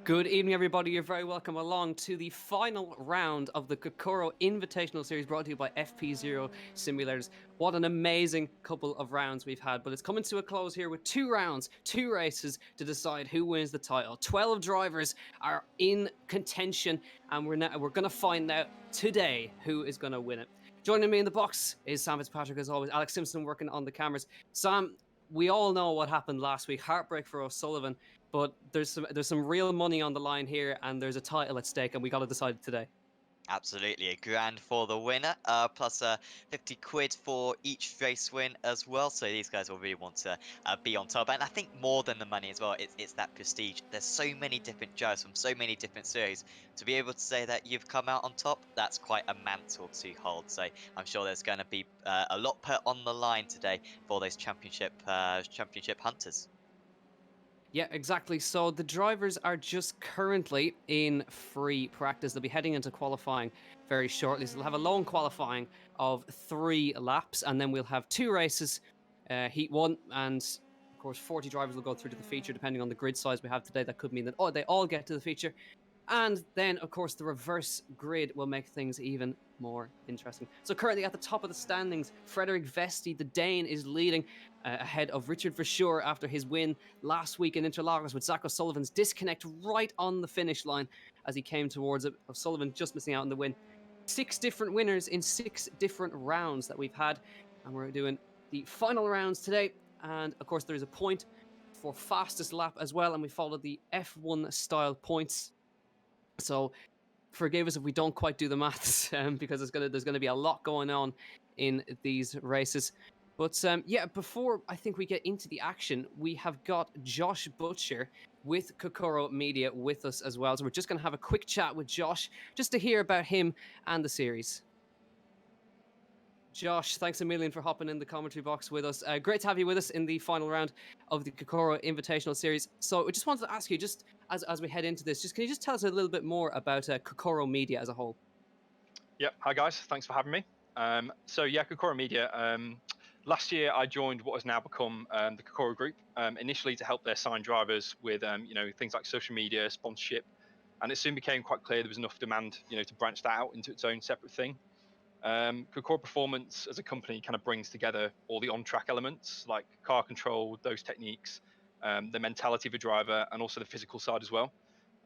Good evening, everybody. You're very welcome along to the final round of the Kokoro Invitational Series brought to you by FP0 Simulators. What an amazing couple of rounds we've had, but it's coming to a close here with 2 rounds, 2 races to decide who wins the title. 12 drivers are in contention, and we're going to find out today who is going to win it. Joining me in the box is Sam Fitzpatrick, as always. Alex Simpson working on the cameras. Sam, we all know what happened last week. Heartbreak for O'Sullivan. But there's some real money on the line here, and there's a title at stake, and we got to decide today. Absolutely, a grand for the winner, plus 50 quid for each race win as well. So these guys will really want to be on top, and I think more than the money as well. It's that prestige. There's so many different drivers from so many different series. To be able to say that you've come out on top, that's quite a mantle to hold. So I'm sure there's going to be a lot put on the line today for those championship hunters. Yeah, exactly. So the drivers are just currently in free practice. They'll be heading into qualifying very shortly. So they'll have a lone qualifying of 3 laps, and then we'll have 2 races, Heat 1, and of course 40 drivers will go through to the feature, depending on the grid size we have today. That could mean that they all get to the feature. And then, of course, the reverse grid will make things even more interesting. So currently at the top of the standings, Frederick Vesti, the Dane, is leading ahead of Richard Verschure after his win last week in Interlagos with Zach O'Sullivan's disconnect right on the finish line as he came towards it. O'Sullivan just missing out on the win. 6 different winners in 6 different rounds that we've had. And we're doing the final rounds today. And, of course, there is a point for fastest lap as well. And we followed the F1 style points. So forgive us if we don't quite do the maths, because there's gonna be a lot going on in these races. But yeah, before I think we get into the action, we have got Josh Butcher with Kokoro Media with us as well. So we're just gonna have a quick chat with Josh just to hear about him and the series. Josh, thanks a million for hopping in the commentary box with us. Great to have you with us in the final round of the Kokoro Invitational Series. So I just wanted to ask you, just as we head into this, can you just tell us a little bit more about Kokoro Media as a whole? Yep. Hi guys. Thanks for having me. So yeah, Kokoro Media. Last year I joined what has now become the Kokoro Group. Initially to help their signed drivers with things like social media, sponsorship, and it soon became quite clear there was enough demand to branch that out into its own separate thing. Kokoro Performance as a company kind of brings together all the on-track elements like car control, those techniques, the mentality of a driver, and also the physical side as well.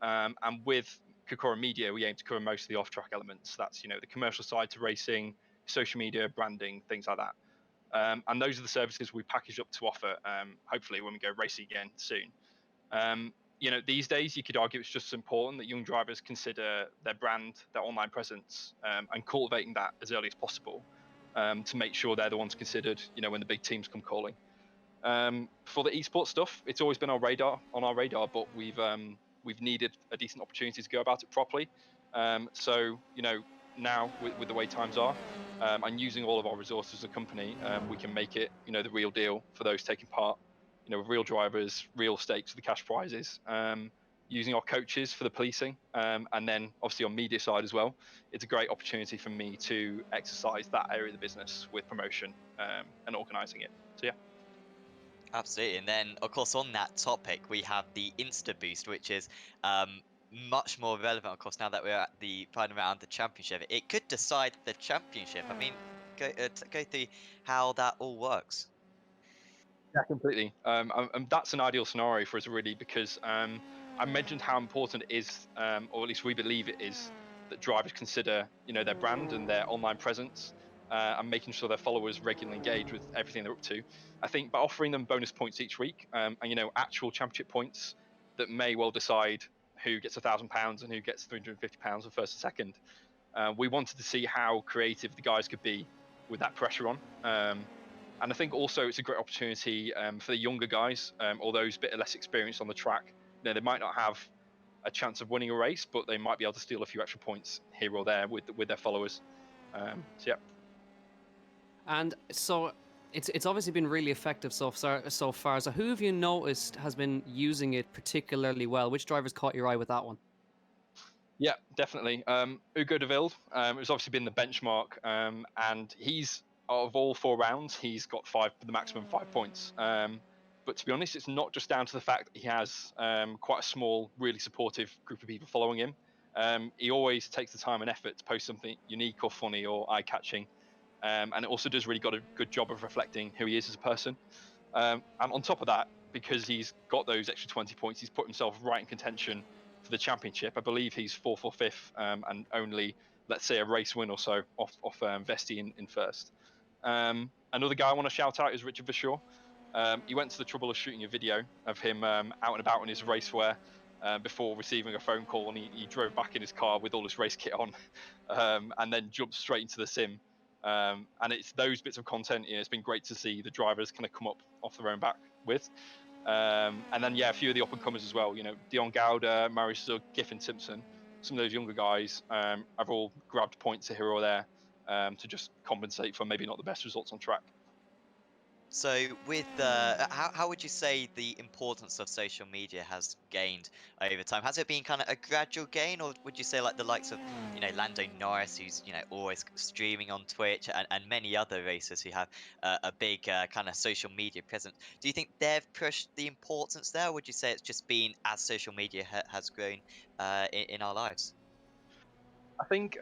And with Kokoro Media, we aim to cover most of the off-track elements. That's the commercial side to racing, social media, branding, things like that. And those are the services we package up to offer. Hopefully, when we go racing again soon. These days you could argue it's just as important that young drivers consider their brand, their online presence, and cultivating that as early as possible to make sure they're the ones considered. When the big teams come calling. For the esports stuff, it's always been on our radar, but we've needed a decent opportunity to go about it properly. So now with the way times are, and using all of our resources as a company, we can make it the real deal for those taking part. With real drivers, real stakes for the cash prizes. Using our coaches for the policing, and then obviously on media side as well. It's a great opportunity for me to exercise that area of the business with promotion and organising it. So yeah. Absolutely. And then, of course, on that topic, we have the Insta Boost, which is much more relevant, of course, now that we're at the final round of the championship. It could decide the championship. I mean, go through how that all works. Yeah, completely. And that's an ideal scenario for us, really, because I mentioned how important it is, or at least we believe it is, that drivers consider, their brand and their online presence, and making sure their followers regularly engage with everything they're up to. I think by offering them bonus points each week, and actual championship points that may well decide who gets £1,000 and who gets £350 for first and second. We wanted to see how creative the guys could be with that pressure on. And I think also it's a great opportunity for the younger guys, or those bit less experienced on the track. They might not have a chance of winning a race, but they might be able to steal a few extra points here or there with their followers. So yeah. And so it's obviously been really effective so far. So who have you noticed has been using it particularly well? Which drivers caught your eye with that one? Yeah, definitely. Ugo de Wilde has obviously been the benchmark, and he's out of all 4 rounds, he's got the maximum 5 points. But to be honest, it's not just down to the fact that he has quite a small, really supportive group of people following him. He always takes the time and effort to post something unique or funny or eye-catching, and it also does really got a good job of reflecting who he is as a person. And on top of that, because he's got those extra 20 points, he's put himself right in contention for the championship. I believe he's fourth or fifth, and only, let's say, a race win or so off Vesti in first. Another guy I want to shout out is Richard Vershaw. He went to the trouble of shooting a video of him out and about in his racewear before receiving a phone call, and he drove back in his car with all his race kit on, and then jumped straight into the sim. And it's those bits of content. It's been great to see the drivers kind of come up off their own back with. And then a few of the up and comers as well. Dion Gouda, Marius Zug, Giffen Simpson. Some of those younger guys have all grabbed points here or there to just compensate for maybe not the best results on track. So, with how would you say the importance of social media has gained over time? Has it been kind of a gradual gain, or would you say like the likes of Lando Norris, who's always streaming on Twitch, and many other racers who have a big kind of social media presence? Do you think they've pushed the importance there? Or would you say it's just been as social media has grown in our lives? I think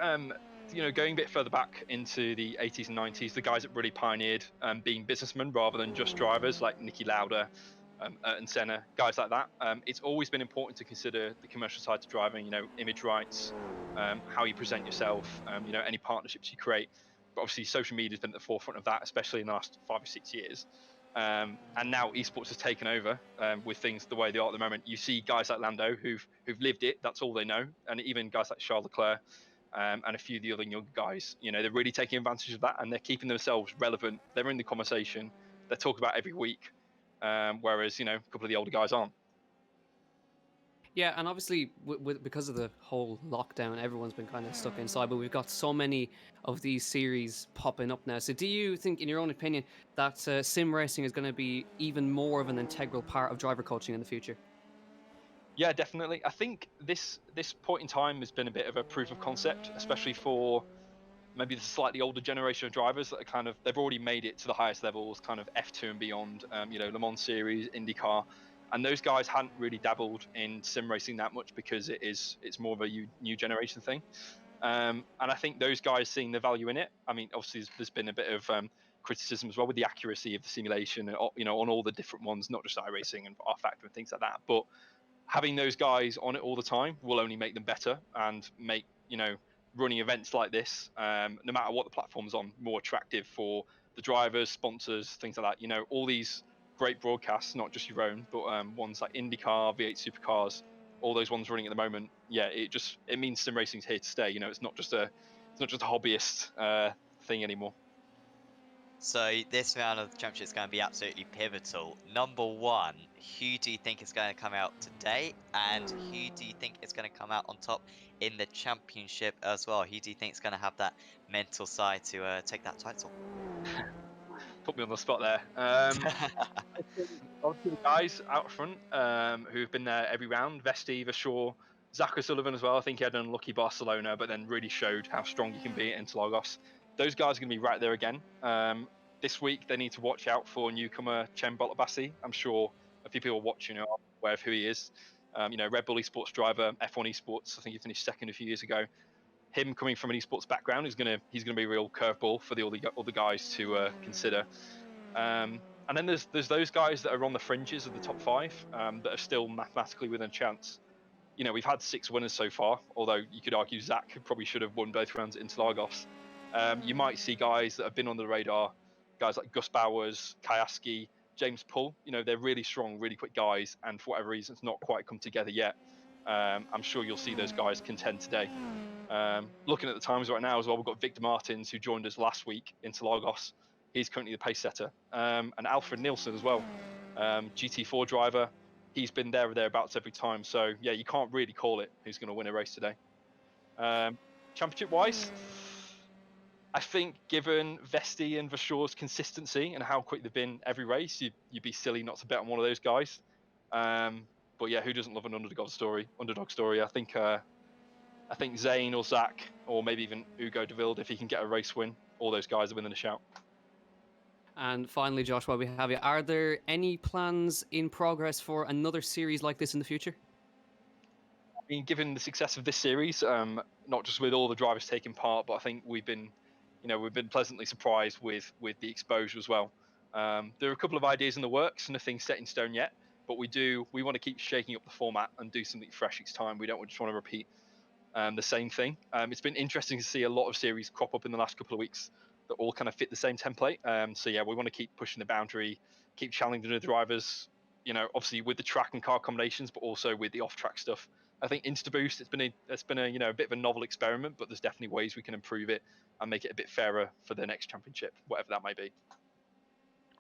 going a bit further back into the 80s and 90s, the guys that really pioneered being businessmen rather than just drivers, like Niki Lauda, Ayrton Senna, guys like that. It's always been important to consider the commercial side to driving. Image rights, how you present yourself, any partnerships you create. But obviously, social media has been at the forefront of that, especially in the last 5 or 6 years. And now esports has taken over with things the way they are at the moment. You see guys like Lando who've lived it. That's all they know, and even guys like Charles Leclerc and a few of the other younger guys. They're really taking advantage of that, and they're keeping themselves relevant. They're in the conversation. They're talked about every week, whereas a couple of the older guys aren't. Yeah, and obviously, because of the whole lockdown, everyone's been kind of stuck inside. But we've got so many of these series popping up now. So, do you think, in your own opinion, that sim racing is going to be even more of an integral part of driver coaching in the future? Yeah, definitely. I think this point in time has been a bit of a proof of concept, especially for maybe the slightly older generation of drivers that are they've already made it to the highest levels, kind of F2 and beyond. Le Mans Series, IndyCar, and those guys hadn't really dabbled in sim racing that much because it's more of a new generation thing. And I think those guys seeing the value in it. I mean, obviously there's been a bit of criticism as well with the accuracy of the simulation, and on all the different ones, not just iRacing and R Factor and things like that, but having those guys on it all the time will only make them better and make running events like this, no matter what the platform's on, more attractive for the drivers, sponsors, things like that. All these great broadcasts, not just your own, but ones like IndyCar, V8 Supercars, all those ones running at the moment. Yeah, it means sim racing's here to stay. It's not just a hobbyist thing anymore. So this round of the championship is going to be absolutely pivotal. Number one, who do you think is going to come out today, and who do you think is going to come out on top in the championship as well? Who do you think is going to have that mental side to take that title? Put me on the spot there. Obviously the guys out front who've been there every round, Vesti, Vershaw, Zach O'Sullivan as well. I think he had an unlucky Barcelona, but then really showed how strong he can be at Interlagos. Those guys are going to be right there again. This week they need to watch out for newcomer Chen Boltabassi. I'm sure a few people watching are aware of who he is. Red Bull esports driver, F1 esports. I think he finished second a few years ago. Him coming from an esports background he's gonna be a real curveball for the other guys to consider. And then there's those guys that are on the fringes of the top five that are still mathematically within a chance. We've had 6 winners so far, although you could argue Zach probably should have won both rounds at Interlagos. You might see guys that have been on the radar, guys like Gus Bowers, Kayaski, James Pull. They're really strong, really quick guys, and for whatever reason, it's not quite come together yet. I'm sure you'll see those guys contend today. Looking at the times right now as well, we've got Victor Martins, who joined us last week in Interlagos. He's currently the pace setter. And Alfred Nielsen as well, GT4 driver. He's been there or thereabouts every time. So, yeah, you can't really call it who's going to win a race today. Championship-wise, I think given Vesti and Vershaw's consistency and how quick they've been every race, you'd be silly not to bet on one of those guys. But, yeah, who doesn't love an underdog story? I think Zane or Zach or maybe even Hugo de Wilde, if he can get a race win, all those guys are within a shout. And finally, Josh, while we have you, are there any plans in progress for another series like this in the future? I mean, given the success of this series, not just with all the drivers taking part, but I think we've been pleasantly surprised with the exposure as well. There are a couple of ideas in the works, nothing set in stone yet, but we want to keep shaking up the format and do something fresh each time. We don't just want to repeat the same thing. It's been interesting to see a lot of series crop up in the last couple of weeks that all kind of fit the same template. So yeah, we want to keep pushing the boundary, keep challenging the drivers. Obviously with the track and car combinations, but also with the off-track stuff. I think InstaBoost, it's been a bit of a novel experiment, but there's definitely ways we can improve it and make it a bit fairer for the next championship, whatever that may be.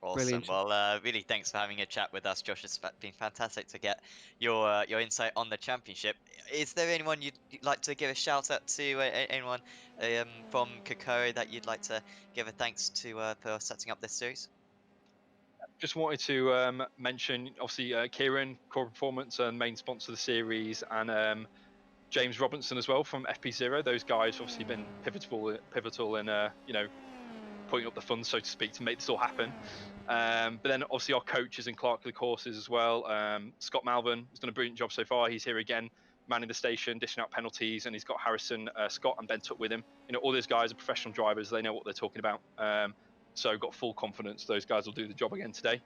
Awesome. Brilliant. Well, really, thanks for having a chat with us, Josh. It's been fantastic to get your insight on the championship. Is there anyone you'd like to give a shout out to? Anyone from Kokoro that you'd like to give a thanks to for setting up this series? Just wanted to mention, obviously, Kieran, Core Performance, and main sponsor of the series, and James Robinson as well from FP0. Those guys have obviously been pivotal in putting up the funds, so to speak, to make this all happen. But then obviously our coaches in Clarkley courses as well. Scott Malvern has done a brilliant job so far. He's here again, manning the station, dishing out penalties, and he's got Harrison, Scott, and Ben Tuck with him. All those guys are professional drivers. They know what they're talking about. So got full confidence those guys will do the job again today.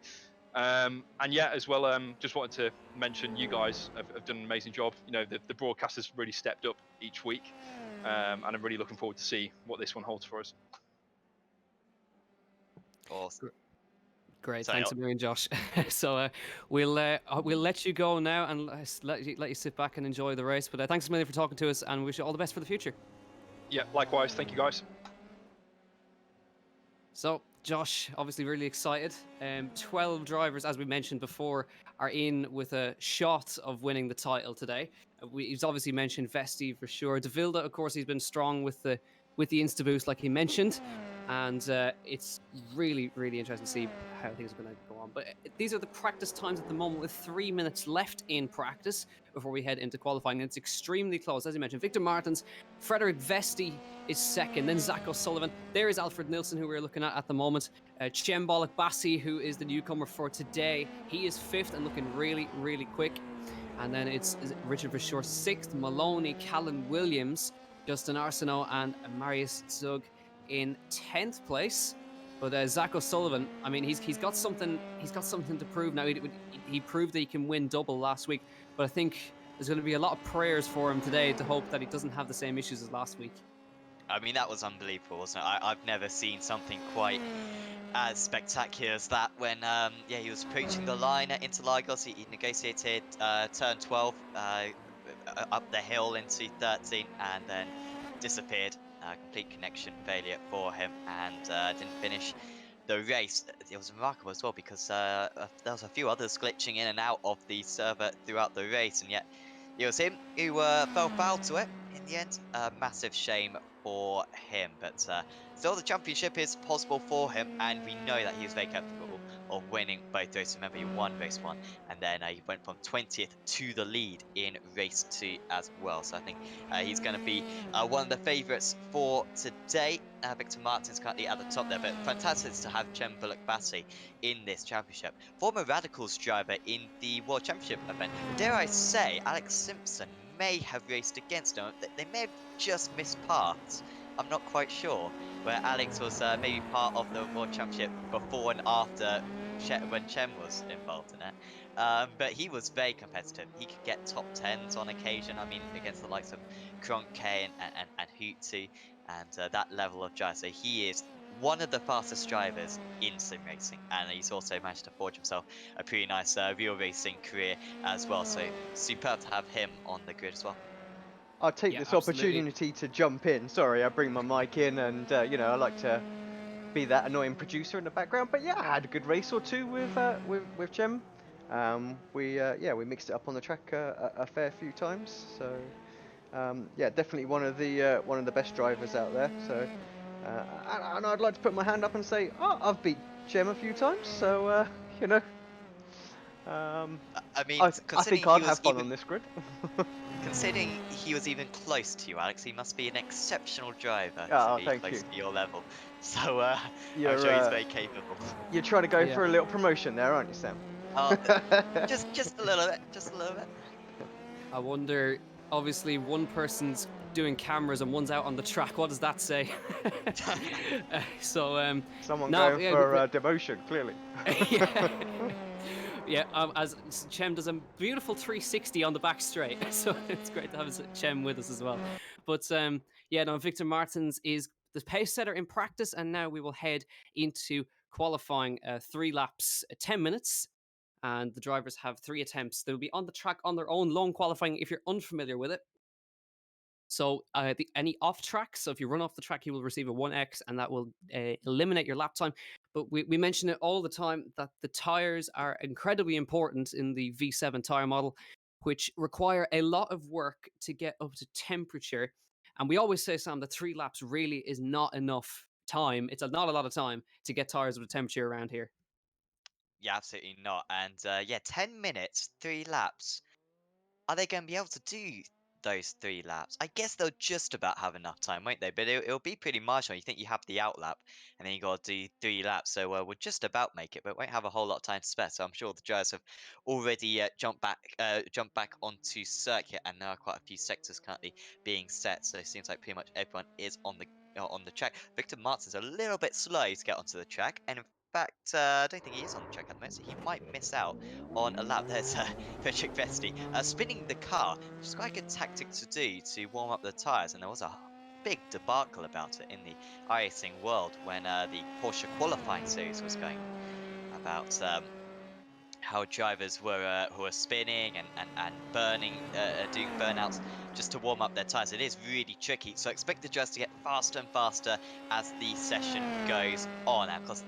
And yeah, as well, just wanted to mention you guys have done an amazing job. The broadcasters really stepped up each week, and I'm really looking forward to see what this one holds for us. Awesome. Great, Sorry, thanks a million, Josh. So we'll let you go now and let you sit back and enjoy the race. But thanks a million for talking to us, and wish you all the best for the future. Yeah, likewise. Thank you, guys. So, Josh, obviously really excited. 12 drivers, as we mentioned before, are in with a shot of winning the title today. He's obviously mentioned Vesti for sure. De Vilde, of course, he's been strong with the InstaBoost, like he mentioned. And it's really, really interesting to see how things are going to go on. But these are the practice times at the moment, with 3 minutes left in practice before we head into qualifying. And it's extremely close, as you mentioned. Victor Martins, Frederick Vesti is second, then Zach O'Sullivan. There is Alfred Nilsson, who we're looking at the moment. Chembolak Bassi, who is the newcomer for today, he is fifth and looking really, really quick. And then it's Richard Verschoor sixth, Maloney, Callan Williams, Justin Arsenault, and Marius Zug in 10th place. But Zach O'Sullivan, I mean, he's got something to prove now. He proved that he can win double last week, but I think there's going to be a lot of prayers for him today to hope that he doesn't have the same issues as last week. I mean, that was unbelievable, wasn't it? I've never seen something quite as spectacular as that when he was approaching the line at Interlagos. He negotiated turn 12 up the hill into 13 and then disappeared. Complete connection failure for him, and didn't finish the race. It was remarkable as well because there was a few others glitching in and out of the server throughout the race, and yet it was him who fell foul to it in the end. Massive shame for him, but still the championship is possible for him, and we know that he was very capable of winning both races. Remember, he won race 1, and then he went from 20th to the lead in race 2 as well. So I think he's going to be one of the favourites for today. Victor Martin's currently at the top there, but fantastic to have Chembolak Bassi in this championship. Former Radicals driver in the World Championship event. Dare I say, Alex Simpson may have raced against him. They may have just missed paths. I'm not quite sure. Where Alex was maybe part of the World Championship before and after when Chem was involved in it. But he was very competitive. He could get top 10s on occasion. I mean, against the likes of Kroenke and Hutu and that level of drive. So he is one of the fastest drivers in sim racing, and he's also managed to forge himself a pretty nice real racing career as well. So superb to have him on the grid as well. I'll take Yeah, this absolutely. opportunity to jump in. Sorry, I bring my mic in, and I like to be that annoying producer in the background. But yeah, I had a good race or two with Chem. We mixed it up on the track a fair few times. So definitely one of the best drivers out there. So and I'd like to put my hand up and say, I've beat Chem a few times. So I mean, I think considering he I'd was have fun even on this grid. considering he was even close to you, Alex, he must be an exceptional driver to Oh, be thank close you. to your level. So I'm You're sure he's very capable. you're trying to go Yeah. for a little promotion there, aren't you, Sam? Uh, just a little bit, just a little bit. I wonder. Obviously, one person's doing cameras and one's out on the track. What does that say? So Someone no, going yeah, for demotion, clearly. yeah. Yeah, as Chem does a beautiful 360 on the back straight, so it's great to have Chem with us as well. But yeah, no, Victor Martins is the pace setter in practice, and now we will head into qualifying. 3 laps, 10 minutes, and the drivers have 3 attempts. They'll be on the track on their own, lone qualifying. If you're unfamiliar with it, so any off track, so if you run off the track, you will receive a 1x, and that will eliminate your lap time. But we mention it all the time that the tires are incredibly important in the V7 tire model, which require a lot of work to get up to temperature. And we always say, Sam, that 3 laps really is not enough time. It's not a lot of time to get tires with a temperature around here. Yeah, absolutely not. And yeah, 10 minutes, 3 laps. Are they going to be able to do those 3 laps? I guess they'll just about have enough time, won't they? But it'll be pretty marginal. You think you have the out lap, and then you got to do 3 laps. So we'll just about make it, but won't have a whole lot of time to spare. So I'm sure the drivers have already jumped back onto circuit, and there are quite a few sectors currently being set. So it seems like pretty much everyone is on the track. Victor Martin's a little bit slow to get onto the track, and in fact, I don't think he is on the track at the moment, so he might miss out on a lap. There's Frederick Vesti spinning the car, which is quite a good tactic to do to warm up the tyres. And there was a big debacle about it in the iRacing world when the Porsche qualifying series was going on about how drivers were spinning and burning, doing burnouts just to warm up their tires. It is really tricky, so expect the drivers to get faster and faster as the session goes on. And of course,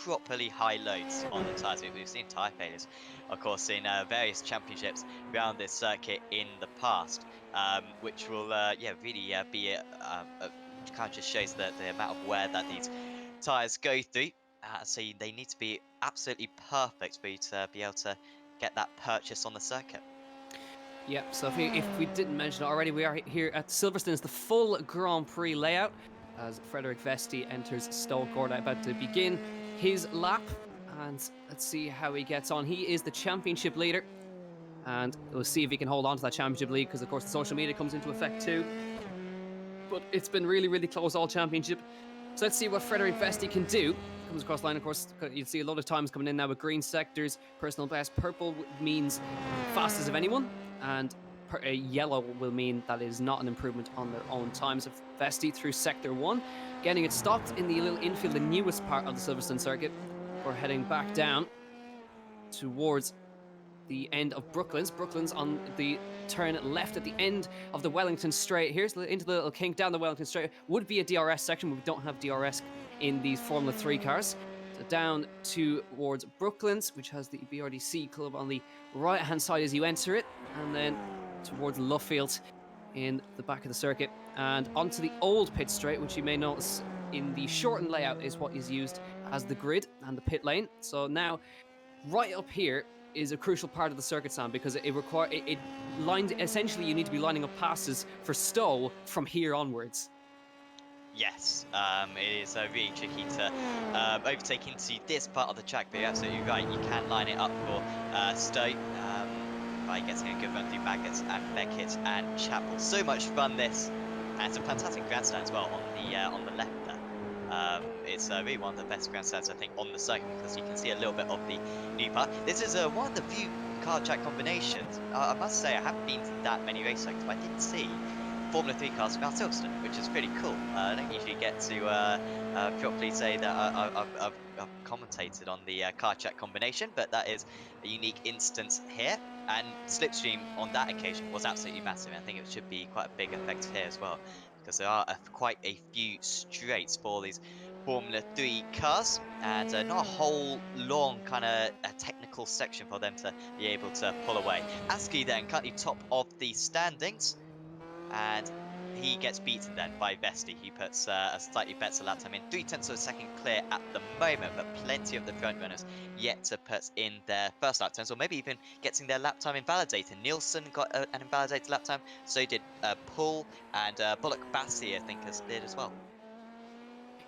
properly high loads on the tires. We've seen tire failures, of course, in various championships around this circuit in the past, which will yeah really be kind of just shows the amount of wear that these tires go through. So they need to be absolutely perfect for you to be able to get that purchase on the circuit. Yeah, so if we didn't mention it already, we are here at Silverstone. It's the full Grand Prix layout as Frederick Vesti enters Stowe Gorda, about to begin his lap. And let's see how he gets on. He is the championship leader, and we'll see if he can hold on to that championship lead, because of course the social media comes into effect too. But it's been really, really close all championship. So let's see what Frederick Vesti can do. Comes across the line, of course. You'll see a lot of times coming in now with green sectors, personal best. Purple means fastest of anyone, and yellow will mean that is not an improvement on their own times. Of Vesti through sector 1, getting it stopped in the little infield, the newest part of the Silverstone circuit, before heading back down towards the end of Brooklands. Brooklands on the turn left at the end of the Wellington Straight. Here's into the little kink down the Wellington Straight. Would be a DRS section, but we don't have DRS in these Formula 3 cars. So down towards Brooklands, which has the BRDC club on the right hand side as you enter it, and then towards Luffield in the back of the circuit, and onto the old pit straight, which you may notice in the shortened layout is what is used as the grid and the pit lane. So now right up here is a crucial part of the circuit, Sam, because it lines, essentially you need to be lining up passes for Stowe from here onwards. Yes, it is really tricky to overtake into this part of the track, but you're absolutely right. You can line it up for Stowe by getting a good run through Baggett's and Beckett and Chapel. So much fun this, and it's a fantastic grandstand as well on the left there. It's really one of the best grandstands I think on the circuit, because you can see a little bit of the new part. This is one of the few car track combinations. I must say I haven't been to that many race circuits, but I did see Formula 3 cars around Silverstone, which is pretty cool. I don't usually get to properly say that I've commentated on the car track combination, but that is a unique instance here. And Slipstream on that occasion was absolutely massive. I think it should be quite a big effect here as well, because there are quite a few straights for these Formula 3 cars, and not a whole long kind of technical section for them to be able to pull away. ASCII then currently top of the standings, and he gets beaten then by Vesti. He puts a slightly better lap time in, 3/10 of a second clear at the moment, but plenty of the front runners yet to put in their first lap times, or maybe even getting their lap time invalidated. Nielsen got an invalidated lap time, so did Paul, and Bullock Bassi, I think, did as well.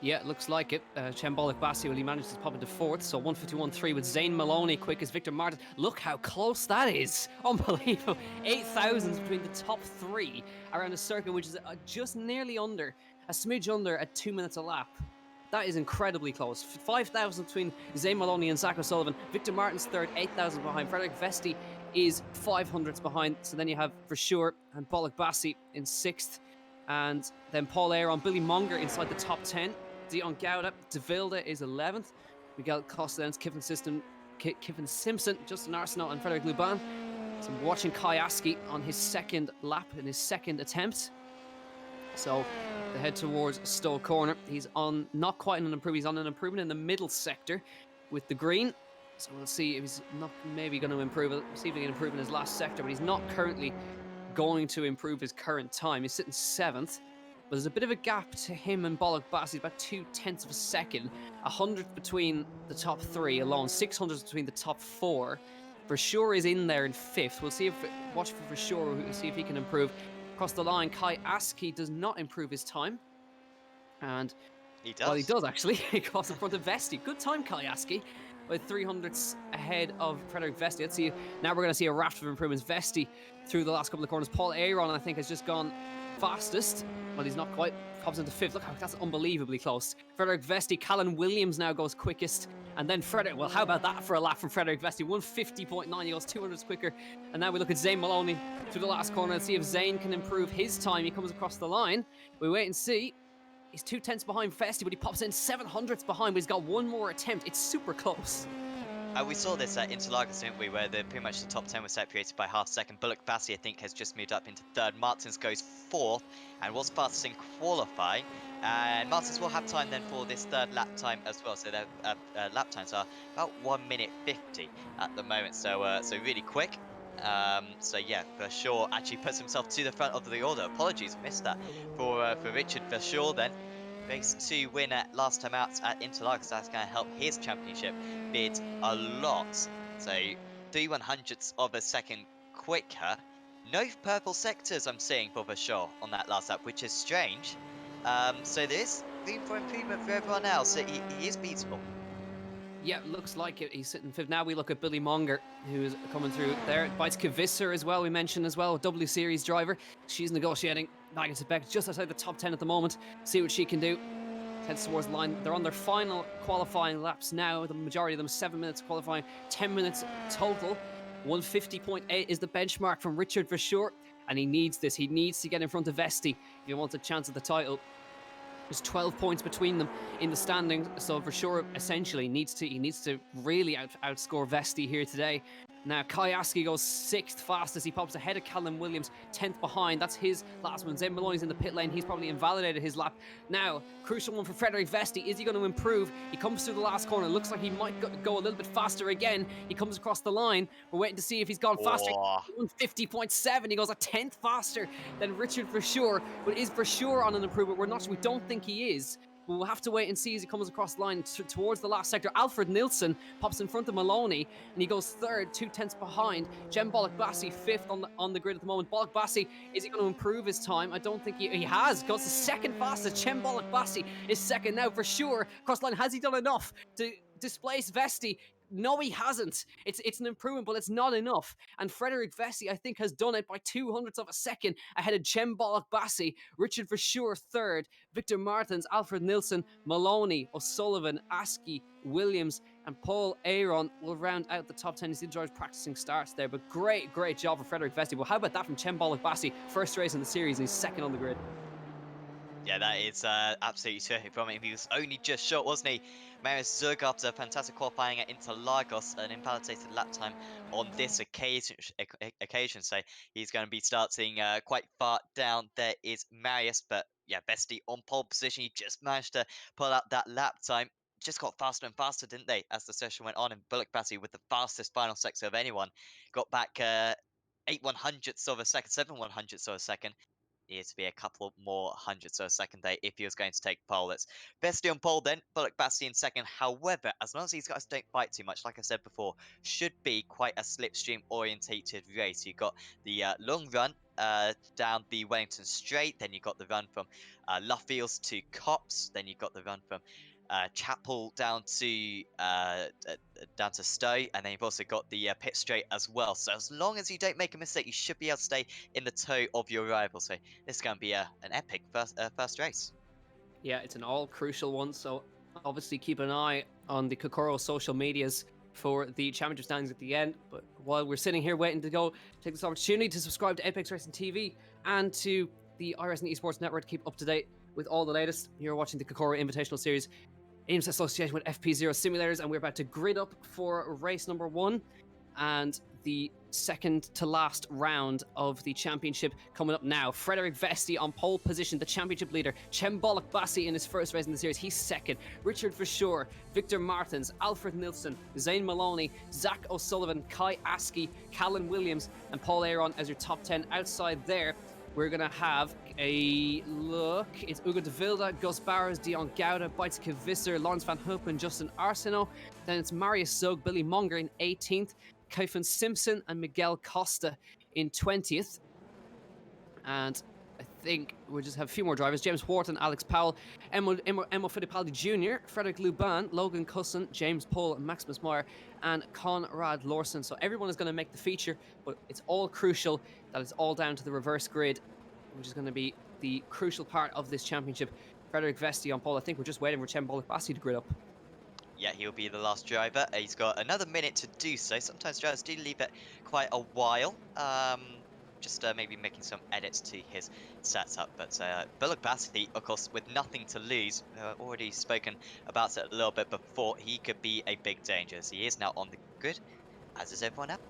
Yeah, it looks like it. Chembolic Bassi, well, he managed to pop into fourth, so 151.3 with Zane Maloney quick as Victor Martin. Look how close that is. Unbelievable. 8,000s between the top three around a circuit, which is just nearly under, a smidge under at 2 minutes a lap. That is incredibly close. 5,000 between Zane Maloney and Zach O'Sullivan. Victor Martin's third, 8,000 behind. Frederick Vesti is 500s behind. So then you have Versure and Bollock Bassi in sixth. And then Paul Aaron, Billy Monger inside the top 10. Dion Gouda, De Vilde is 11th. Miguel Costens, Kiffin Simpson, Justin Arsenault, and Frederick Luban. So I'm watching Kai Aski on his second lap in his second attempt. So they head towards Stowe Corner. He's on not quite an improvement. He's on an improvement in the middle sector with the green. So we'll see if he's not maybe going to improve it. See if he can improve in his last sector, but he's not currently going to improve his current time. He's sitting seventh. But there's a bit of a gap to him and Bollock Bass. He's about 2/10 of a second. 100th between the top three alone. 600th between the top four. For sure is in there in fifth. We'll see if watch for sure. We'll see if he can improve. Across the line, Kai Aski does not improve his time. And He does. well, he does actually. He goes in front of Vesti. Good time, Kai Aski, with 300ths ahead of Frederick Vesti. Let's see. Now we're going to see a raft of improvements. Vesti through the last couple of corners. Paul Aaron, I think, has just gone fastest. Well, he's not quite. Pops into fifth. Look how that's unbelievably close. Frederick Vesti. Callan Williams now goes quickest. And then Frederick. Well, how about that for a lap from Frederick Vesti? 150.9. He goes 200s quicker. And now we look at Zane Maloney through the last corner and see if Zane can improve his time. He comes across the line. We wait and see. He's 2/10 behind Vesti, but he pops in 700ths behind, but he's got one more attempt. It's super close. We saw this at Interlagos, didn't we, where pretty much the top 10 was separated by half second. Bullock Bassi, I think, has just moved up into third. Martins goes fourth and was fastest in qualifying. And Martins will have time then for this third lap time as well. So their lap times are about 1 minute 50 at the moment. So really quick. So yeah, Versure actually puts himself to the front of the order. Apologies, missed that for Richard Versure then. Race 2 winner last time out at Interlagos. That's going to help his championship bid a lot. So 3/100ths of a second quicker. No purple sectors I'm seeing for Versure on that last lap, which is strange. So there is room for improvement for everyone else. So he is beatable. Yeah, looks like it. He's sitting fifth. Now we look at Billy Monger, who is coming through there. Bites Kvisser as well, we mentioned as well, a W Series driver. She's negotiating back into Beck just outside the top 10 at the moment. See what she can do. Heads towards the line. They're on their final qualifying laps now. The majority of them 7 minutes qualifying, 10 minutes total. 150.8 is the benchmark from Richard Versure, and he needs this. He needs to get in front of Vesti if he wants a chance at the title. There's 12 points between them in the standings, so Versure essentially needs to really outscore Vesti here today. Now Kai Aski goes sixth fastest. He pops ahead of Callum Williams, 10th behind. That's his last one. Zane Maloney's in the pit lane. He's probably invalidated his lap. Now, crucial one for Frederick Vesti. Is he going to improve? He comes through the last corner. Looks like he might go a little bit faster again. He comes across the line. We're waiting to see if he's gone faster. 150.7. He goes a 10th faster than Richard Versure. But is Versure on an improvement? We're not sure. We don't think he is. But we'll have to wait and see as he comes across the line towards the last sector. Alfred Nilsson pops in front of Maloney, and he goes third, 2/10 behind. Jem Bollock Bassi fifth on the grid at the moment. Bollock Bassi, is he going to improve his time? I don't think he has. Goes to second fastest. Jem Bollock Bassi is second now for sure. Across the line, has he done enough to displace Vesti? No, he hasn't. It's an improvement, but it's not enough. And Frederick Vesti, I think, has done it by 200ths of a second ahead of Jem Bollock Bassi. Richard Versure third. Victor Martins, Alfred Nilsson, Maloney, O'Sullivan, Aski, Williams, and Paul Aaron will round out the top 10. You see the drivers practicing starts there, but great job for Frederick Vesti. Well, how about that from Jem Bollock Bassi? First race in the series, and he's second on the grid. Yeah, that is absolutely terrific from him. He was only just short, wasn't he? Marius Zug, after fantastic qualifying at Interlagos, an invalidated lap time on this occasion. So he's going to be starting quite far down. There is Marius, but yeah, Vesti on pole position. He just managed to pull out that lap time. Just got faster and faster, didn't they, as the session went on? And Bullock Bassi, with the fastest final sector of anyone, got back 8/100ths of a second, 7/100ths of a second. needed to be a couple more hundredths of a second there if he was going to take pole. It's Vesti on pole then, Bullock Bassi in second. However, as long as these guys don't fight too much, like I said before, should be quite a slipstream orientated race. You've got the long run down the Wellington Straight, then you've got the run from Luffields to Cops, then you've got the run from Chapel down to Stowe, and then you've also got the pit straight as well. So as long as you don't make a mistake, you should be able to stay in the toe of your rival. So this is going to be an epic first race. Yeah, it's an all crucial one. So obviously keep an eye on the Kokoro social medias for the championship standings at the end. But while we're sitting here waiting to go, take this opportunity to subscribe to Apex Racing TV and to the iRacing Esports Network to keep up to date with all the latest. You're watching the Kokoro Invitational Series in association with FP0 Simulators, and we're about to grid up for race number 1 and the second to last round of the championship coming up now. Frederick Vesti on pole position, the championship leader. Bollock Bassi in his first race in the series, he's second. Richard Verschoor, Victor Martins, Alfred Nilsson, Zane Maloney, Zach O'Sullivan, Kai Askey, Callan Williams, and Paul Aaron as your top 10. Outside there, we're going to have a look. It's Ugo de Vilda, Gus Barros, Dion Gouda, Beitske Visser, Lawrence Van Hopen, Justin Arsenault. Then it's Marius Zug, Billy Monger in 18th, Kyphon Simpson and Miguel Costa in 20th. And I think we'll just have a few more drivers. James Wharton, Alex Powell, Emmo Fittipaldi Jr., Frederick Luban, Logan Cusson, James Pohl, Maximus Meyer, and Conrad Lawson. So everyone is going to make the feature, but it's all crucial that it's all down to the reverse grid, which is going to be the crucial part of this championship. Frederick Vesti on pole. I think we're just waiting for Bollock Bassi to grid up. Yeah, he'll be the last driver. He's got another minute to do so. Sometimes drivers do leave it quite a while. Just maybe making some edits to his setup. But Bullock Bassi, of course, with nothing to lose, already spoken about it a little bit before, he could be a big danger. As he is now on the grid, as is everyone else.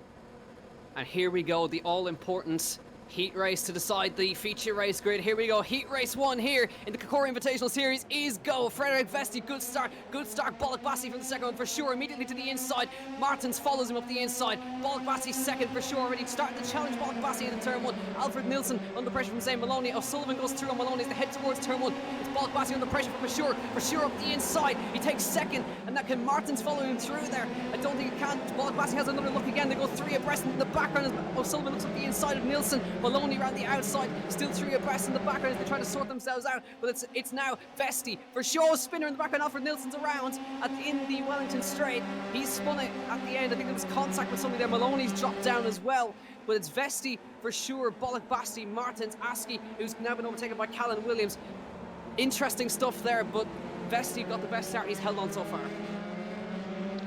And here we go, the all-important heat race to decide the feature race grid. Here we go, heat race 1 here in the Kokoro Invitational Series is go. Frederick Vesti, good start. Bollock Bassi from the second one for sure. Immediately to the inside. Martins follows him up the inside. Bollock Bassi second for sure. Already starting to challenge Bollock Bassi in the turn 1. Alfred Nilsson under pressure from Zane Maloney. O'Sullivan goes through on Maloney as they head towards turn 1. It's Bollock Bassi under pressure from Verschoor. Verschoor up the inside. He takes second, and that can Martins follow him through there. I don't think he can. Bollock Bassi has another look again. They go 3 abreast in the background as O'Sullivan looks up the inside of Nilsson. Maloney around the outside, still 3 abreast in the background as they try to sort themselves out. But it's now Vesti. Verschoor spinner in the background. Alfred Nilsson's around in the Wellington Straight. He's spun it at the end. I think there was contact with somebody there. Maloney's dropped down as well. But it's Vesti, Verschoor, Bollock Bassi, Martins, Askey, who's now been overtaken by Callan Williams. Interesting stuff there, but Vesti got the best start he's held on so far.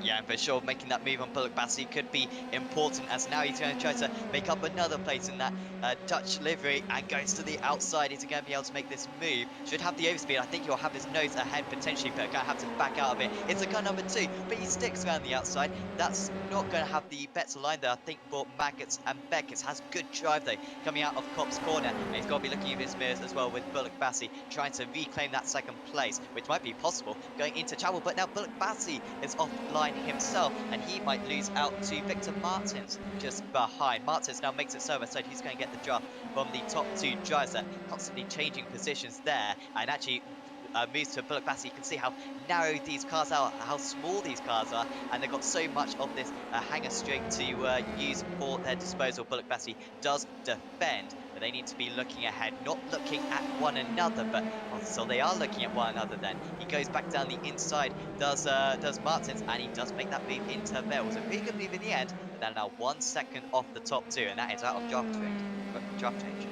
Yeah, and for sure, making that move on Bullock Bassi could be important, as now he's going to try to make up another place in that Dutch livery and goes to the outside. Is he going to be able to make this move? Should have the overspeed. I think he'll have his nose ahead potentially, but going to have to back out of it. It's a car number 2, but he sticks around the outside. That's not going to have the better line there, I think, for Maggots and Beckett's. Has good drive, though, coming out of Kopp's corner. And he's got to be looking at his mirrors as well with Bullock Bassi, trying to reclaim that second place, which might be possible going into Chapel. But now Bullock Bassi is offline himself, and he might lose out to Victor Martins just behind. Martins now makes it so he's going to get the draft from the top 2 drivers that constantly changing positions there, and actually moves to Bullock Bassi. You can see how narrow these cars are, how small these cars are, and they've got so much of this hanger straight to use for their disposal. Bullock Bassi does defend, but they need to be looking ahead, not looking at one another. But so they are looking at one another. Then he goes back down the inside, does Martins, and he does make that move into there. It was a pretty good move in the end, but they're now 1 second off the top 2, and that is out of draft range.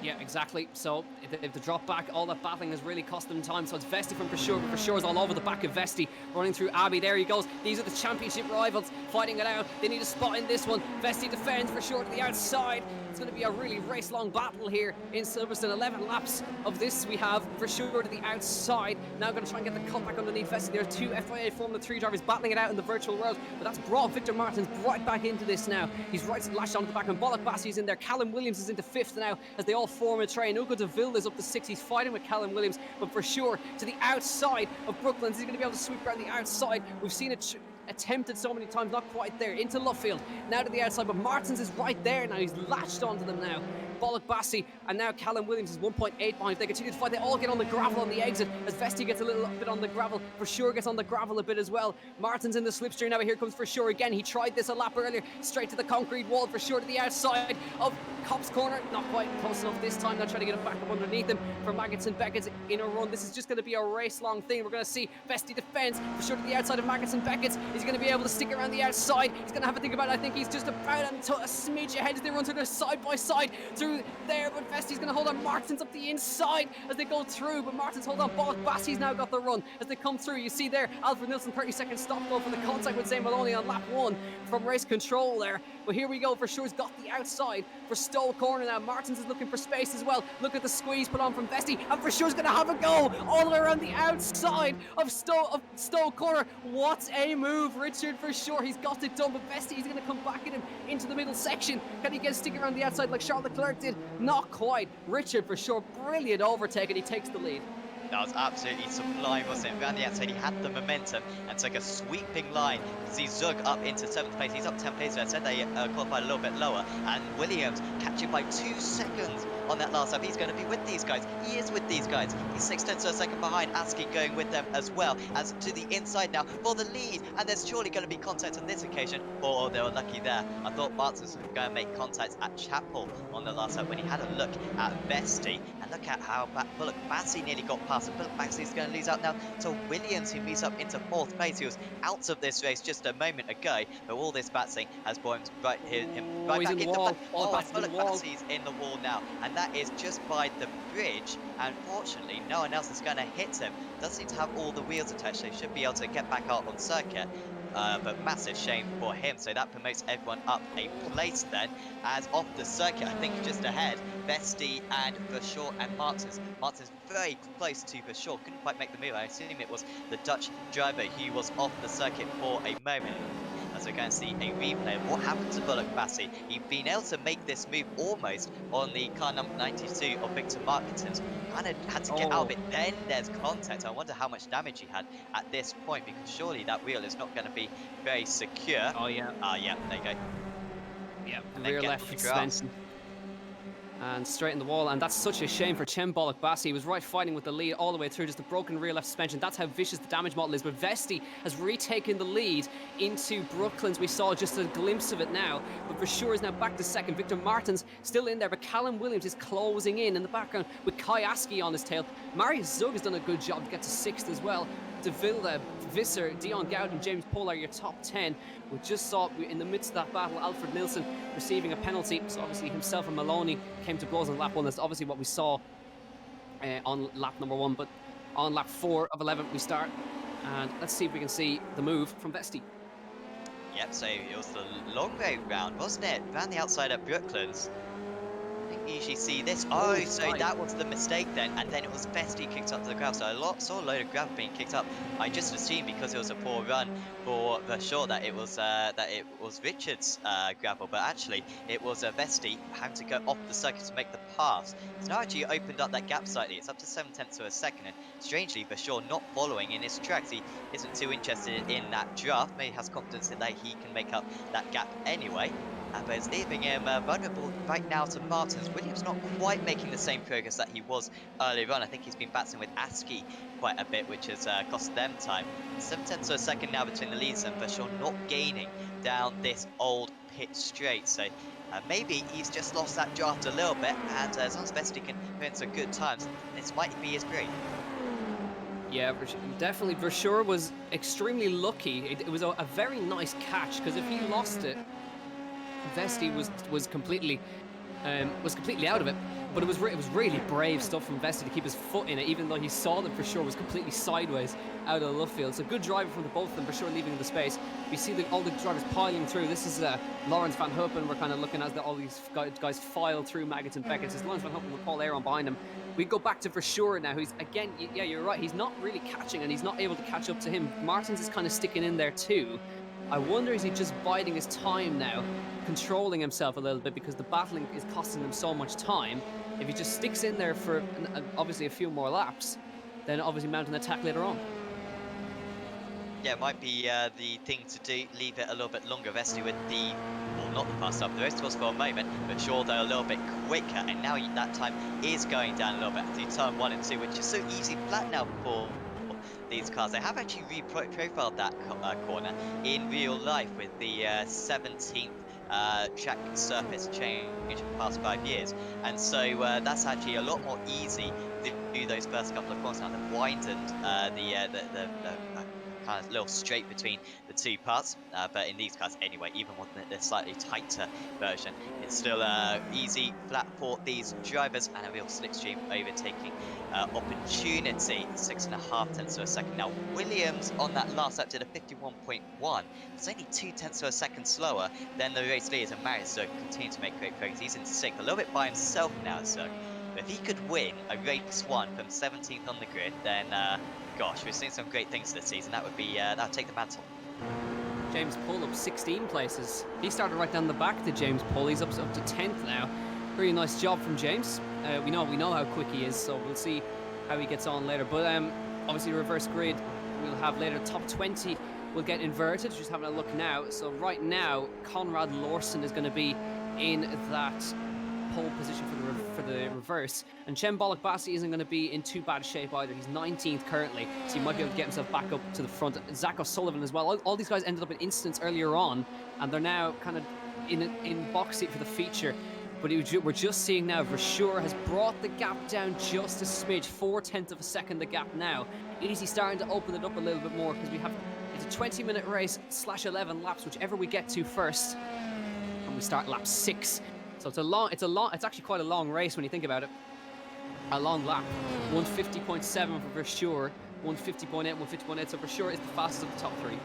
Yeah, exactly. So if the drop back, all that battling has really cost them time. So it's Vesti from Verschoor, but Verschoor's all over the back of Vesti, running through Abbey. There he goes. These are the championship rivals fighting it out. They need a spot in this one. Vesti defends, Verschoor to the outside. It's going to be a really race-long battle here in Silverstone. 11 laps of this. We have Verschoor to the outside. Now going to try and get the cut back underneath Vesti. There are 2 FIA Formula 3 drivers battling it out in the virtual world, but that's brought Victor Martins right back into this now. He's right lashed onto the back, and Bollock Bassi is in there. Callum Williams is into 5th now as they all form a train. Ugo de Vilda is up to 6th. He's fighting with Callum Williams, but Verschoor to the outside of Brooklands. He's going to be able to sweep around the outside. We've seen it attempted so many times, not quite there. Into Luffield, now to the outside, but Martins is right there now. He's latched onto them now. Bollock Bassi, and now Callum Williams is 1.8 behind. If they continue to fight, they all get on the gravel on the exit, as Vesti gets a little bit on the gravel. For sure gets on the gravel a bit as well. Martin's in the slipstream now. Here comes For sure again. He tried this a lap earlier, straight to the concrete wall. For sure to the outside of Kopp's corner. Not quite close enough this time. Now trying to get it back up underneath him for Maggots and Beckett's in a run. This is just going to be a race-long thing. We're going to see Vesti defends. For sure to the outside of Maggots and Beckett's. He's going to be able to stick around the outside. He's going to have a think about it. I think he's just about a smidge ahead as they run through the side by side through there. But Vesti's going to hold on. Martin's up the inside as they go through. But Martin's hold on. Bollock Bassi's now got the run as they come through. You see there, Alfred Nilsson 30-second stop go for the contact with Zane Maloney on lap 1 from race control there. But here we go. For sure's got the outside for Stowe corner now. Martins is looking for space as well. Look at the squeeze put on from Vesti, and For sure's going to have a go all the way around the outside of Stowe corner. What a move, Richard For sure. He's got it done, but Vesti is going to come back at him into the middle section. Can he get a stick around the outside like Charles Leclerc did? Not quite. Richard For sure, brilliant overtake, and he takes the lead. That was absolutely sublime, wasn't it? Around the outside, he had the momentum and took a sweeping line. You see Zug up into 7th place. He's up 10 places. I said they qualified a little bit lower. And Williams catching by 2 seconds on that last lap. He's going to be with these guys. He is with these guys. He's 6/10 of a second behind. Askey going with them as well. As to the inside now for the lead. And there's surely going to be contact on this occasion. Oh, they were lucky there. I thought Martins was going to make contact at Chapel on the last lap when he had a look at Vesti. And look at how Bullock Bassi nearly got past. And Bullock Bassi is going to lose out now to Williams, who moves up into 4th place. He was out of this race just a moment ago. But all this batsing has brought him right back in the wall. Oh, and Bullock Bassi's in the wall now. And that is just by the bridge. And fortunately, no one else is going to hit him. Doesn't seem to have all the wheels attached, so he should be able to get back out on circuit. But massive shame for him, so that promotes everyone up a place then. As off the circuit, I think just ahead, Vesti and Verschoor and Martins. Martins very close to Verschoor, couldn't quite make the move. I assume it was the Dutch driver who was off the circuit for a moment. As we're going to see a replay of what happened to Bullock Bassi. He'd been able to make this move almost on the car number 92 of Victor Marketons. Kind of had to get out of it. Then there's contact. I wonder how much damage he had at this point, because surely that wheel is not going to be very secure. Oh, yeah. Yeah, there you go. Yeah, And rear then left get suspension. And straight in the wall, and that's such a shame for Cem Bollock Bassi. He was right fighting with the lead all the way through, just a broken rear left suspension. That's how vicious the damage model is. But Vesti has retaken the lead into Brooklands. We saw just a glimpse of it now, but For sure is now back to 2nd. Victor Martins still in there, but Callum Williams is closing in the background with Kai Askey on his tail. Marius Zug has done a good job to get to 6th as well. De Vilde, Visser, Dion Gowden, James Pollard, your top 10. We just saw in the midst of that battle, Alfred Nilsson receiving a penalty. So obviously himself and Maloney came to blows on lap 1. That's obviously what we saw on lap number 1. But on lap 4 of 11 we start. And let's see if we can see the move from Vesti. Yep, so it was the long way round, wasn't it? Round the outside at Brooklands. I think you usually see this. Oh, so that was the mistake then, and then it was Vesti kicked up to the gravel. So I saw a load of gravel being kicked up. I just assumed because it was a poor run for Verschoor that it was Richard's gravel, but actually it was Vesti having to go off the circuit to make the pass. It's now actually opened up that gap slightly. It's up to 7/10 of a second, and strangely Verschoor not following in his tracks. He isn't too interested in that draft. Maybe has confidence that he can make up that gap anyway. But it's leaving him vulnerable right now to Martins. Williams not quite making the same progress that he was earlier on. I think he's been battling with Askey quite a bit, which has cost them time. 7/10 of a second now between the leads, and Verschoor not gaining down this old pit straight. So maybe he's just lost that draft a little bit, and as long as Vesti can put in some good times, this might be his break. Yeah, definitely. Verschoor was extremely lucky. It was a very nice catch, because if he lost it, Vesti was completely out of it. But it was really brave stuff from Vesti to keep his foot in it, even though he saw that Verschoor was completely sideways out of the left field. So good driving from the both of them. Verschoor leaving the space. We see all the drivers piling through. This is Lawrence Van Huppen. We're kind of looking as all these guys file through Maggots and Beckett's. It's Lawrence Van Huppen with Paul Aaron behind him. We go back to Verschoor now, who's again, yeah, you're right. He's not really catching, and he's not able to catch up to him. Martins is kind of sticking in there too. I wonder, is he just biding his time now, controlling himself a little bit, because the battling is costing him so much time. If he just sticks in there for obviously a few more laps, then obviously mount an attack later on. Yeah, it might be the thing to do, leave it a little bit longer. Vesti with the not the fast up the race was for a moment, but sure though a little bit quicker, and now that time is going down a little bit through turn 1 and 2, which is so easy flat now for these cars. They have actually re-profiled that corner in real life with the 17th track surface change in the past 5 years, and so that's actually a lot more easy through those first couple of corners. Now they've widened the kind of little straight between the two parts, but in these cars anyway, even with the slightly tighter version, it's still easy flat for these drivers, and a real slipstream overtaking opportunity. 6.5 tenths of a second. Now Williams on that last lap did a 51.1. It's only 2 tenths of a second slower than the race leaders, and Marius Zerg continuing to make great progress. He's in 6th, a little bit by himself now, Zerg. But if he could win a race 1 from 17th on the grid, then gosh, we're seeing some great things this season. That would be that would take the mantle. James Pull up 16 places. He started right down the back to James Pull. He's up to 10th now. Very nice job from James. We know how quick he is, so we'll see how he gets on later. But obviously reverse grid we'll have later. Top 20 will get inverted. Just having a look now. So right now, Conrad Lawson is going to be in that pole position for the reverse, and Chen Bollock Bassi isn't going to be in too bad shape either. He's 19th currently, so he might be able to get himself back up to the front. Zach O'Sullivan as well. All these guys ended up in instants earlier on, and they're now kind of in box seat for the feature. But we're just seeing now Versure has brought the gap down just a smidge, 4/10 of a second the gap now. Easy starting to open it up a little bit more, because it's a 20-minute race / 11 laps, whichever we get to first, and we start lap 6. So it's actually quite a long race when you think about it. A long lap. 150.7 for Versure, 150.8, 150.8. So Versure is the fastest of the top 3.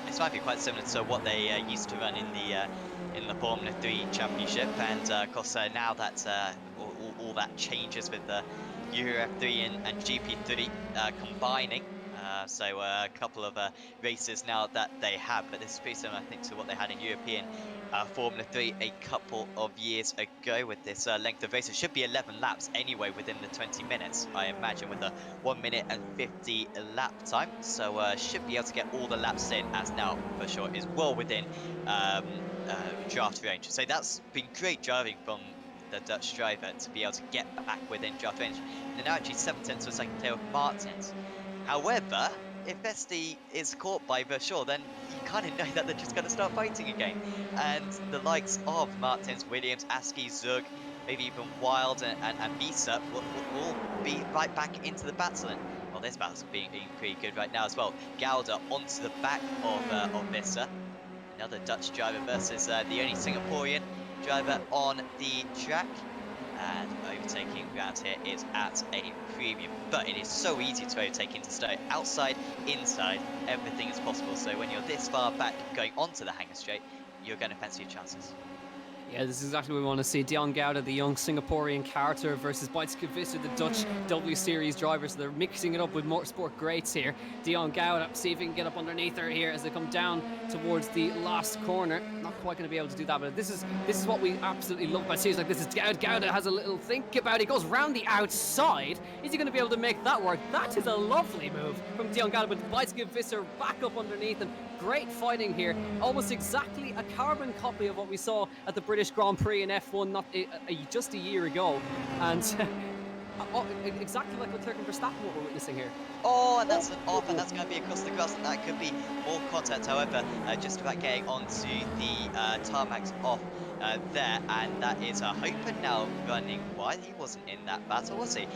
This might be quite similar to what they used to run in the Formula 3 Championship, and of course now that all that changes with the Euro F3 and GP3 combining. So a couple of races now that they have, but this is pretty similar, I think, to what they had in European Formula 3 a couple of years ago with this length of race. It should be 11 laps anyway within the 20 minutes, I imagine, with a 1 minute and 50 lap time. So should be able to get all the laps in, as now for sure is well within draft range. So that's been great driving from the Dutch driver to be able to get back within draft range. And they're now actually 7 tenths of a second clear of Martins. However, if Vesti is caught by Versure, then you kind of know that they're just going to start fighting again. And the likes of Martins, Williams, Askey, Zug, maybe even Wild and Bisa will be right back into the battle. And, well, this battle's being pretty good right now as well. Gouda onto the back of Bisa. Another Dutch driver versus the only Singaporean driver on the track. And overtaking around here is at a premium, but it is so easy to overtake into Stowe. Outside, inside, everything is possible. So when you're this far back going onto the hanger straight, you're going to fancy your chances. Yeah, this is exactly what we want to see. Dion Gouda, the young Singaporean character, versus Beitske Visser, the Dutch W Series driver. So they're mixing it up with motorsport greats here. Dion Gouda, see if he can get up underneath her here as they come down towards the last corner. Not quite going to be able to do that, but this is what we absolutely love about series like this. Is Gouda has a little think about it. He goes round the outside. Is he going to be able to make that work? That is a lovely move from Dion Gouda, but Beitske Visser back up underneath, and great fighting here. Almost exactly a carbon copy of what we saw at the British Grand Prix in F1 just a year ago, and exactly like Leclerc and Verstappen what we're witnessing here. Oh, and that's an off, and that's going to be across the grass, and that could be more contact. However, just about getting onto the tarmacs off there, and that is Hopen now running wide. He wasn't in that battle, was he?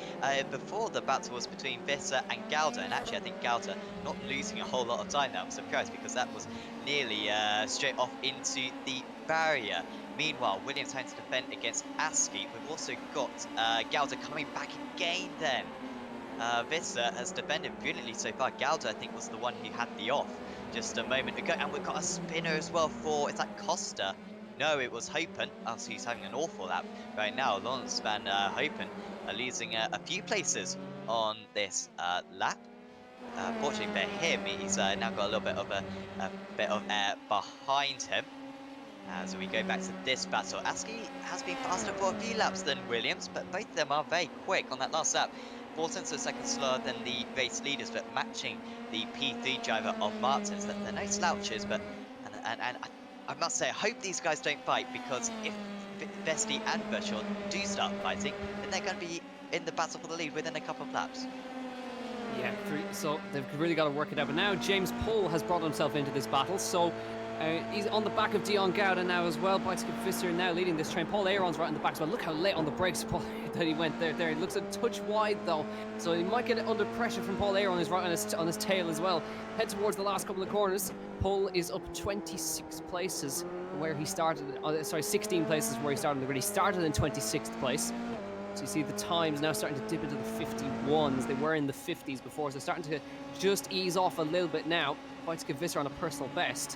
Before, the battle was between Visser and Gouda, and actually I think Gouda not losing a whole lot of time there. I'm surprised, because that was nearly straight off into the barrier. Meanwhile, Williams having to defend against Askey. We've also got Gouda coming back again then. Visser has defended brilliantly so far. Gouda, I think, was the one who had the off just a moment ago. And we've got a spinner as well for, is that Costa? No, it was Hopen. Oh, so he's having an awful lap right now. Lawrence Van Hopen losing a few places on this lap. Fortunately for him, he's now got a little bit of air behind him. As we go back to this battle, Askey has been faster for a few laps than Williams, but both of them are very quick on that last lap. 4 tenths of a second slower than the race leaders, but matching the P3 driver of Martins. They're no slouches, but and I must say, I hope these guys don't fight, because if Vesti and Vershaw do start fighting, then they're going to be in the battle for the lead within a couple of laps. Yeah, so they've really got to work it out. But now James Poole has brought himself into this battle, so he's on the back of Dion Gouda now as well. Bicycle Visser now leading this train. Paul Aaron's right in the back as well. Look how late on the brakes Paul that he went there. He looks a touch wide though, so he might get under pressure from Paul Aaron. He's right on his tail as well. Head towards the last couple of corners. Paul is up 26 places where he started. 16 places where he started. He started in 26th place. So you see the times now starting to dip into the 51s. They were in the 50s before, so starting to just ease off a little bit now. Bicycle Visser on a personal best,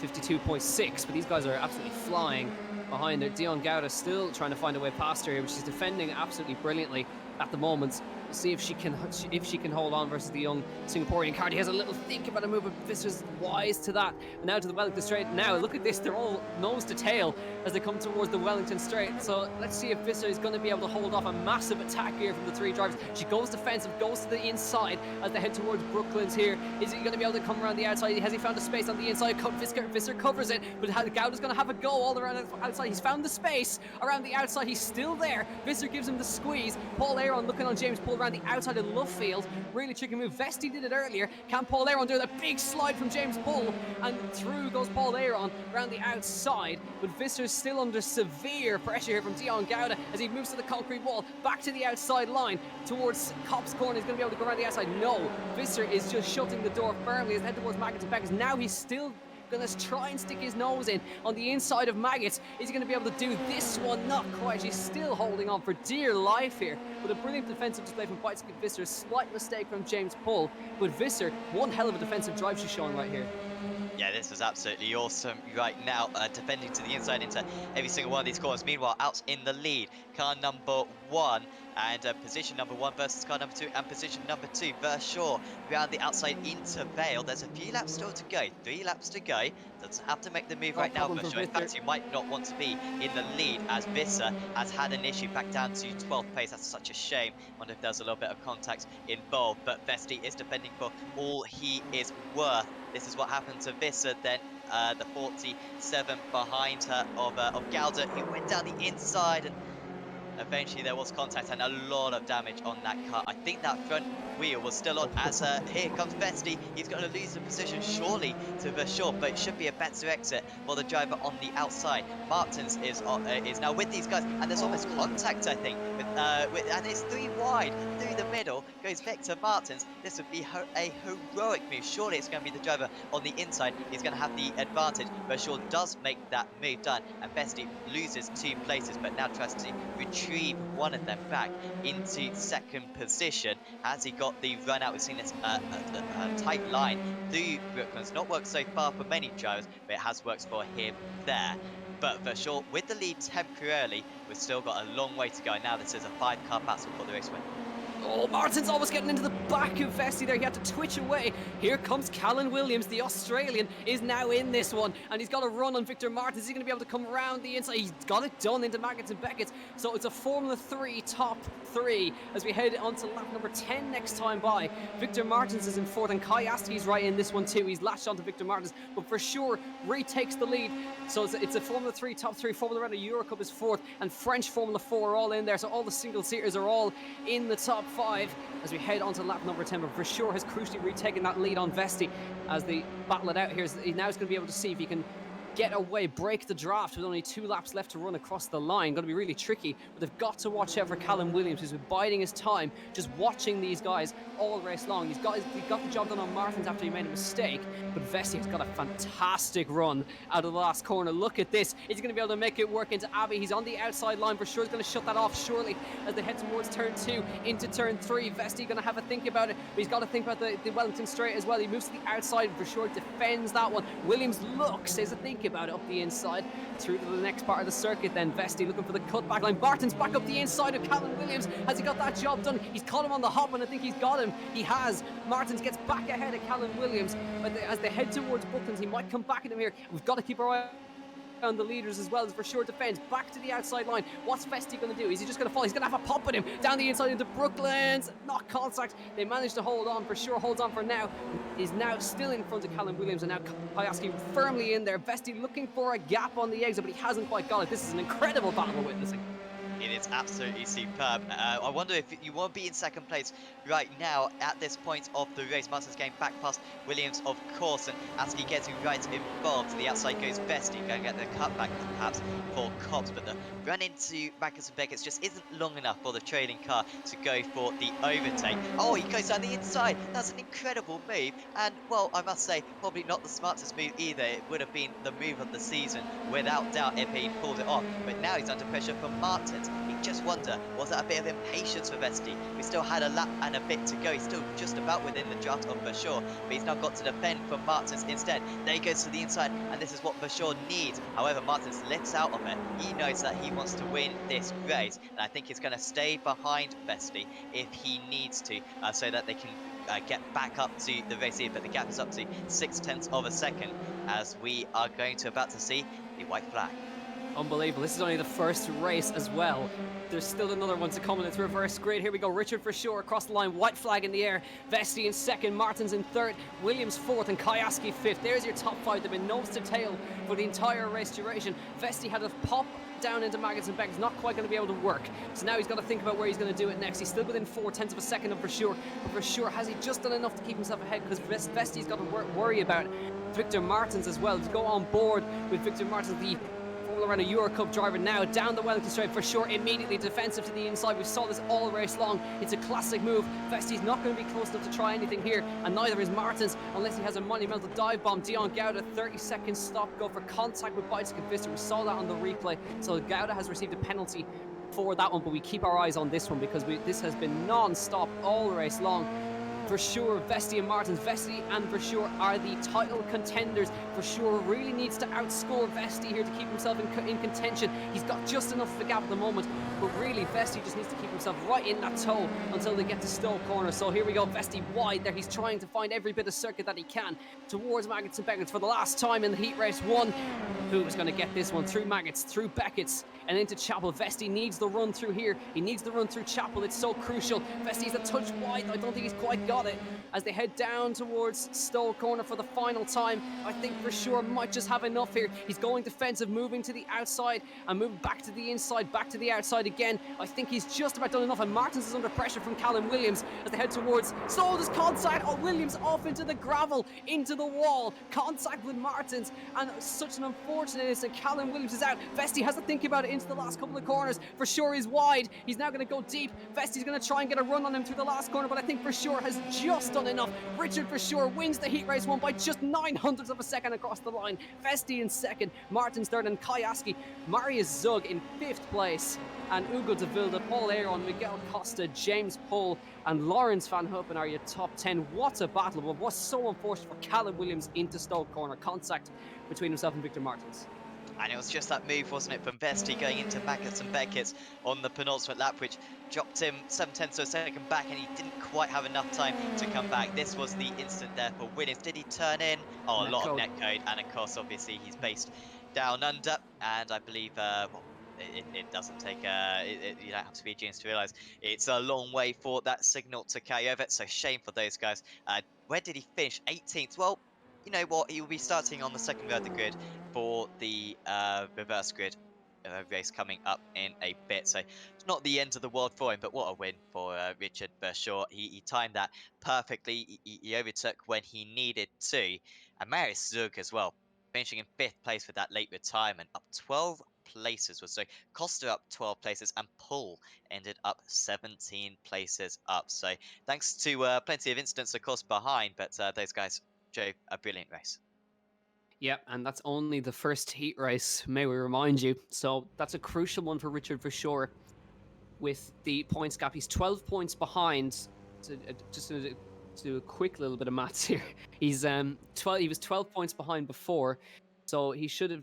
52.6, but these guys are absolutely flying behind there. Dion Gouda still trying to find a way past her, which she's defending absolutely brilliantly at the moment. We'll see if she can hold on versus the young Singaporean card. He has a little think about a move, but Visser's wise to that. And now to the Wellington Straight. Now look at this, they're all nose to tail as they come towards the Wellington Straight. So let's see if Visser is going to be able to hold off a massive attack here from the three drivers. She goes defensive, goes to the inside as they head towards Brooklands here. Is he going to be able to come around the outside? Has he found a space on the inside? Visser covers it, but Gouda's going to have a go all around the outside. He's found the space around the outside. He's still there. Visser gives him the squeeze. Paul Aaron looking on James Poole around the outside of Lovefield. Really tricky move. Vesti did it earlier. Can Paul Aaron do that big slide from James Poole? And through goes Paul Aaron around the outside. But Visser's still under severe pressure here from Dion Gouda as he moves to the concrete wall. Back to the outside line towards Cops Corner. He's going to be able to go around the outside. No. Visser is just shutting the door firmly. He's head towards Maggots and Beckers. Now he's still going to try and stick his nose in on the inside of Maggots. Is he going to be able to do this one? Not quite. He's still holding on for dear life here. With a brilliant defensive display from Bicycle Visser. A slight mistake from James Poole. But Visser, one hell of a defensive drive she's showing right here. Yeah, this is absolutely awesome right now, defending to the inside into every single one of these corners. Meanwhile, out in the lead, car number 1 and position number 1 versus car number 2 and position number 2. Vershaw round the outside into Vale. There's a few laps still to go, 3 laps to go. Doesn't have to make the move right now, Vershaw. In fact, you might not want to be in the lead as Visser has had an issue back down to 12th place. That's such a shame. Wonder if there's a little bit of contact involved, but Vesti is defending for all he is worth. This is what happened to Visser then. The 47 behind her of Gouda, who went down the inside, and eventually there was contact and a lot of damage on that car. I think that front wheel was still on as here comes Vesti. He's going to lose the position surely to Vershaw, but it should be a better exit for the driver on the outside. Martins is now with these guys, and there's almost contact, I think, and it's 3 wide through the middle. Goes back to Martins. This would be a heroic move. Surely it's going to be the driver on the inside. He's going to have the advantage. Vershaw does make that move done, and Vesti loses 2 places, but now tries to retrieve one of them back into second position. Has he got the run out? We've seen this tight line through Brooklands. Not worked so far for many drivers, but it has worked for him there. But Vershaw with the lead temporarily, we've still got a long way to go. Now this is a 5-car battle for the race win. Oh, Martin's almost getting into the back of Vesti there. He had to twitch away. Here comes Callan Williams, the Australian, is now in this one. And he's got a run on Victor Martins. Is he going to be able to come around the inside? He's got it done into Maggots and Beckett. So it's a Formula 3 top 3 as we head on to lap number 10 next time by. Victor Martins is in 4th, and Kai Aski's right in this one too. He's latched onto Victor Martins, but for sure retakes the lead. So it's a Formula 3 top 3. Formula Renault Eurocup is 4th, and French Formula 4 are all in there. So all the single-seaters are all in the top 5 as we head on to lap number 10. But for sure has crucially retaken that lead on Vesti as they battle it out here. Now he's going to be able to see if he can get away, break the draft with only 2 laps left to run across the line. Going to be really tricky, but they've got to watch out for Callum Williams, who's been biding his time, just watching these guys all race long. He got the job done on Martins after he made a mistake, but Vesti's got a fantastic run out of the last corner. Look at this. Is he going to be able to make it work into Abbey? He's on the outside line. For sure he's going to shut that off surely as they head towards turn 2 into turn 3. Vesti going to have a think about it, but he's got to think about the Wellington Straight as well. He moves to the outside and for sure defends that one. Williams looks, says a think about it, up the inside through to the next part of the circuit. Then Vesti looking for the cutback line. Barton's back up the inside of Callum Williams. Has he got that job done? He's caught him on the hop, and I think he's got him. He has. Martins gets back ahead of Callum Williams, but as they head towards Brooklands, he might come back at him here. We've got to keep our eye on the leaders as well as for sure defense. Back to the outside line. What's Festi going to do? Is he just going to fall? He's going to have a pop at him down the inside into Brooklands. Not contact. They managed to hold on. For sure holds on for now. Is now still in front of Callum Williams, and now Kayaski firmly in there. Vesti looking for a gap on the exit, but he hasn't quite got it. This is an incredible battle we're witnessing. It is absolutely superb. I wonder if you want to be in second place right now at this point of the race. Martin's going back past Williams, of course, and Aski getting right involved. To the outside goes Vesti, going at the cutback perhaps for Cobbs, but the run into Magnus and Beckett just isn't long enough for the trailing car to go for the overtake. Oh, he goes down the inside. That's an incredible move, and well, I must say, probably not the smartest move either. It would have been the move of the season without doubt if he pulled it off, but now he's under pressure from Martins. You just wonder, was that a bit of impatience for Vesti? We still had a lap and a bit to go. He's still just about within the draft of Vershaw, but he's now got to defend from Martins instead. There he goes to the inside, and this is what Vershaw needs. However, Martins lets out of it. He knows that he wants to win this race, and I think he's going to stay behind Vesti if he needs to, so that they can get back up to the race here. But the gap is up to 0.6 of a second, as we are going to about to see the white flag. Unbelievable. This is only the first race as well. There's still another one to come in its reverse grid. Here we go. Richard Vershaw across the line. White flag in the air. Vesti in second. Martins in third. Williams fourth. And Kayaski fifth. There's your top five. They've been nose to tail for the entire race duration. Vesti had a pop down into Maggotts and Beckett. Not quite going to be able to work. So now he's got to think about where he's going to do it next. He's still within 0.4 of a second of Vershaw. But Vershaw, has he just done enough to keep himself ahead? Because Vesti's got to worry about Victor Martins as well. To go on board with Victor Martins, the around a Euro Cup driver now down the Wellington straight for sure, immediately defensive to the inside. We saw this all race long. It's a classic move. Vesti's not going to be close enough to try anything here, and neither is Martins unless he has a monumental dive bomb. Dion Gouda, 30-second stop go for contact with Bicycle and Vista. We saw that on the replay, so Gouda has received a penalty for that one, but we keep our eyes on this one because this has been non-stop all race long. For sure, Vesti and Martins. Vesti and Vershaw are the title contenders. Vershaw really needs to outscore Vesti here to keep himself in contention. He's got just enough of a gap at the moment, but really Vesti just needs to keep himself right in that toe until they get to Stowe Corner. So here we go, Vesti wide there. He's trying to find every bit of circuit that he can towards Maggotts and Beckett for the last time in the heat race one. Who is going to get this one? Through Maggotts, through Beckett's, and into Chapel. Vesti needs the run through here. He needs the run through Chapel. It's so crucial. Vesti's a touch wide. I don't think he's quite got it as they head down towards Stowe Corner for the final time. I think Vershaw might just have enough here. He's going defensive, moving to the outside and moving back to the inside, back to the outside again. I think he's just about done enough, and Martins is under pressure from Callum Williams as they head towards Stowe. There's contact. Oh, Williams off into the gravel, into the wall. Contact with Martins, and such an unfortunate incident. Callum Williams is out. Vesti has to think about it into the last couple of corners. Vershaw is wide. He's now going to go deep. Vesti's going to try and get a run on him through the last corner, but I think Vershaw has just done enough. Richard Vershaw wins the heat race one by just 0.09 of a second across the line. Vesti in second, Martins third, and Kayaski. Marius Zug in fifth place, and Ugo de Vilda, Paul Aaron, Miguel Costa, James Pohl, and Lawrence Van Huppen are your top 10. What a battle, but what's so unfortunate for Callum Williams into Stowe Corner. Contact between himself and Victor Martins. And it was just that move, wasn't it, from Vesti going into Maggotts and Beckett on the penultimate lap, which dropped him 0.7 of a second back, and he didn't quite have enough time to come back. This was the instant there for Williams. Did he turn in? Oh, a lot of netcode, and of course, obviously, he's based down under, and I believe, it doesn't take, you don't have to be a genius to realise it's a long way for that signal to carry over. So shame for those guys. Where did he finish? 18th. Well, you know what? He will be starting on the second row of the grid for the reverse grid race coming up in a bit. So it's not the end of the world for him, but what a win for Richard Vershaw. He timed that perfectly. He overtook when he needed to. And Marius Zug as well, finishing in 5th place with that late retirement, up 12 places. So Costa up 12 places, and Poole ended up 17 places up. So thanks to plenty of incidents, of course, behind, but those guys drove a brilliant race. Yep, and that's only the first heat race, may we remind you. So that's a crucial one for Richard Vershaw with the points gap. He's 12 points behind. Just to do a quick little bit of maths here. He's 12. He was 12 points behind before, so he should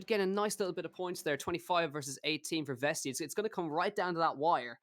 get a nice little bit of points there. 25 versus 18 for Vesti. It's going to come right down to that wire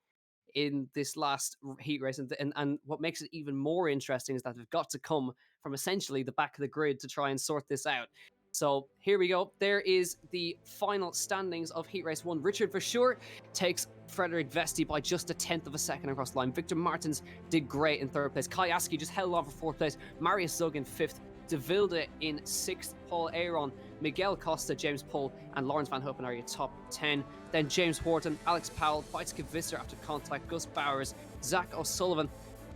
in this last heat race, and what makes it even more interesting is that they've got to come from essentially the back of the grid to try and sort this out. So here we go. There is the final standings of Heat Race 1. Richard Verschoor takes Frederick Vesti by just a tenth of a second across the line. Victor Martins did great in third place. Kai Aski just held on for fourth place. Marius Zug in fifth. De Wilde in sixth. Paul Aaron, Miguel Costa, James Pull, and Lawrence Van Hoppen are your top 10. Then James Horton, Alex Powell, Weizke Visser after contact, Gus Bowers, Zach O'Sullivan,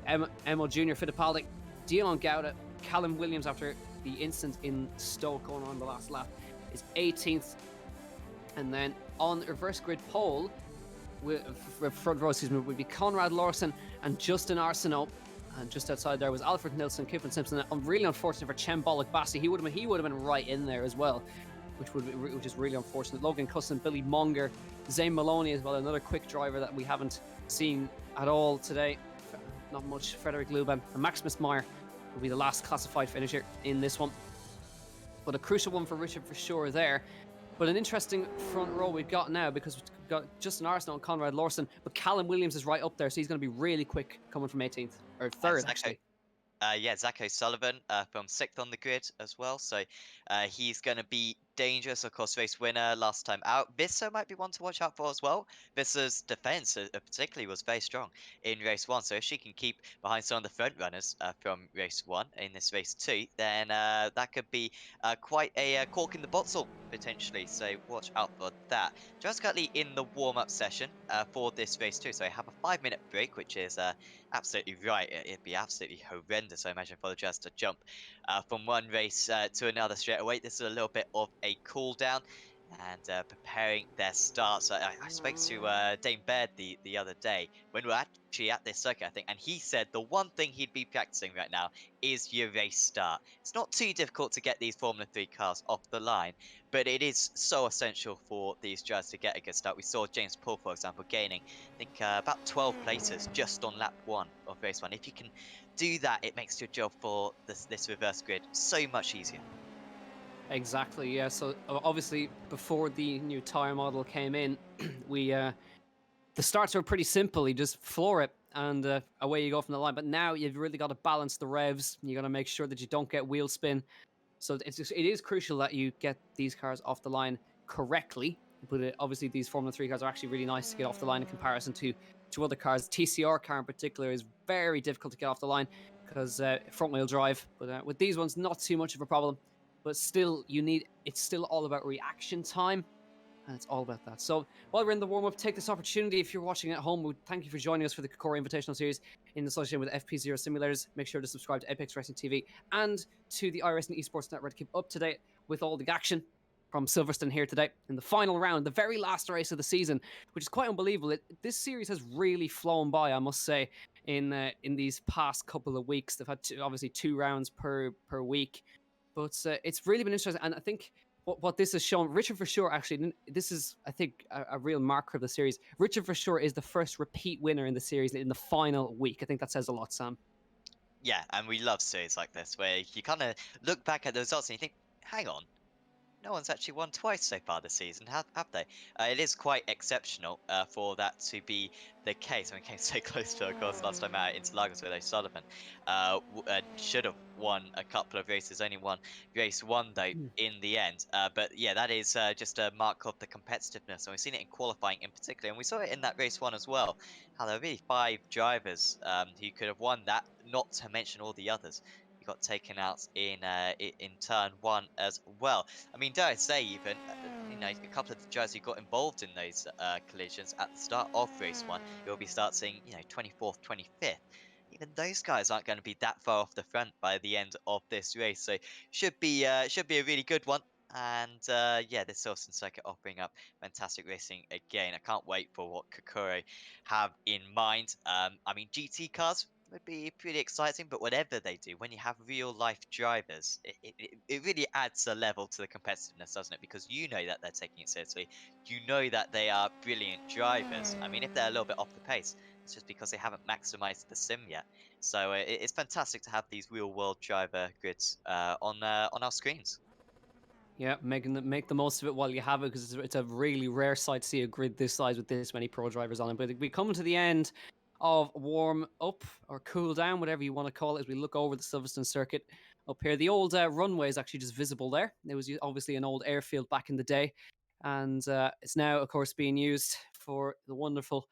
Emo Jr. Fittipaldi, Dion Gouda, Callum Williams after the incident in Stoke going on the last lap is 18th. And then on reverse grid pole, front row, would be Conrad Lawson and Justin Arsenault. And just outside there was Alfred Nilsson, Kipling Simpson. And really unfortunate for Chen Bollock Bassi. He would have been right in there as well, which is really unfortunate. Logan Cusson, Billy Monger, Zane Maloney as well, another quick driver that we haven't seen at all today. Not much. Frederick Luban and Maximus Meyer will be the last classified finisher in this one. But a crucial one for Richard for sure there. But an interesting front row we've got now, because we've got Justin Arsenault and Conrad Lawson, but Callum Williams is right up there, so he's going to be really quick coming from 18th, or 3rd actually. Zach O'Sullivan from 6th on the grid as well, so he's going to be dangerous. Of course, race winner last time out. Visser might be one to watch out for as well. Visser's defense particularly was very strong in race 1, so if she can keep behind some of the front runners from race 1 in this race 2, then that could be quite a cork in the bottle potentially, so watch out for that. Just currently in the warm-up session for this race 2, so I have a 5-minute break, which is absolutely right. It'd be absolutely horrendous, I imagine, for the Jazz to jump from one race to another straight away. This is a little bit of a cool down and preparing their start. So I spoke to Dane Baird the other day when we were actually at this circuit, I think, and he said the one thing he'd be practicing right now is your race start. It's not too difficult to get these Formula 3 cars off the line, but it is so essential for these drivers to get a good start. We saw James Paul, for example, gaining, I think, about 12 places just on lap 1 of race 1. If you can do that, it makes your job for this reverse grid so much easier. Exactly, yeah. So obviously before the new tyre model came in, the starts were pretty simple. You just floor it and away you go from the line. But now you've really got to balance the revs. You got to make sure that you don't get wheel spin. So it is crucial that you get these cars off the line correctly. But obviously these Formula 3 cars are actually really nice to get off the line in comparison to other cars. TCR car in particular is very difficult to get off the line because front wheel drive. But with these ones, not too much of a problem. But still, it's still all about reaction time. And it's all about that. So while we're in the warm-up, take this opportunity. If you're watching at home, we thank you for joining us for the Kokoro Invitational Series in association with FP0 Simulators. Make sure to subscribe to Apex Racing TV and to the iRacing Esports Network to keep up to date with all the action from Silverstone here today in the final round, the very last race of the season, which is quite unbelievable. This series has really flown by, I must say, in these past couple of weeks. They've had obviously 2 rounds per week, but it's really been interesting. And I think what this has shown, Richard Verschoor, actually, this is, I think, a real marker of the series. Richard Verschoor is the first repeat winner in the series in the final week. I think that says a lot, Sam. Yeah, and we love series like this where you kind of look back at the results and you think, hang on, no one's actually won twice so far this season, have they? It is quite exceptional for that to be the case. I mean, it came so close to, of course, last time out into Lagos with O'Sullivan. Should have won a couple of races, only won race 1 though in the end. But yeah, that is just a mark of the competitiveness, and we've seen it in qualifying in particular, and we saw it in that race 1 as well. How there were really 5 drivers who could have won that, not to mention all the others who got taken out in turn 1 as well. I mean, dare I say, even a couple of the drivers who got involved in those collisions at the start of race 1, you'll be starting, 24th, 25th. Even those guys aren't going to be that far off the front by the end of this race, so should be a really good one. And yeah, this Silverstone circuit offering up fantastic racing again. I can't wait for what Kokoro have in mind. I mean, GT cars would be pretty exciting, but whatever they do, when you have real life drivers, it really adds a level to the competitiveness, doesn't it? Because you know that they're taking it seriously. You know that they are brilliant drivers. I mean, if they're a little bit off the pace, it's just because they haven't maximized the sim yet. So it's fantastic to have these real world driver grids on our screens. Yeah, make the most of it while you have it, because it's a really rare sight to see a grid this size with this many pro drivers on it. But we come to the end of warm up or cool down, whatever you want to call it, as we look over the Silverstone circuit. up here. The old runway is actually just visible there. It was obviously an old airfield back in the day, and it's now, of course, being used for the wonderful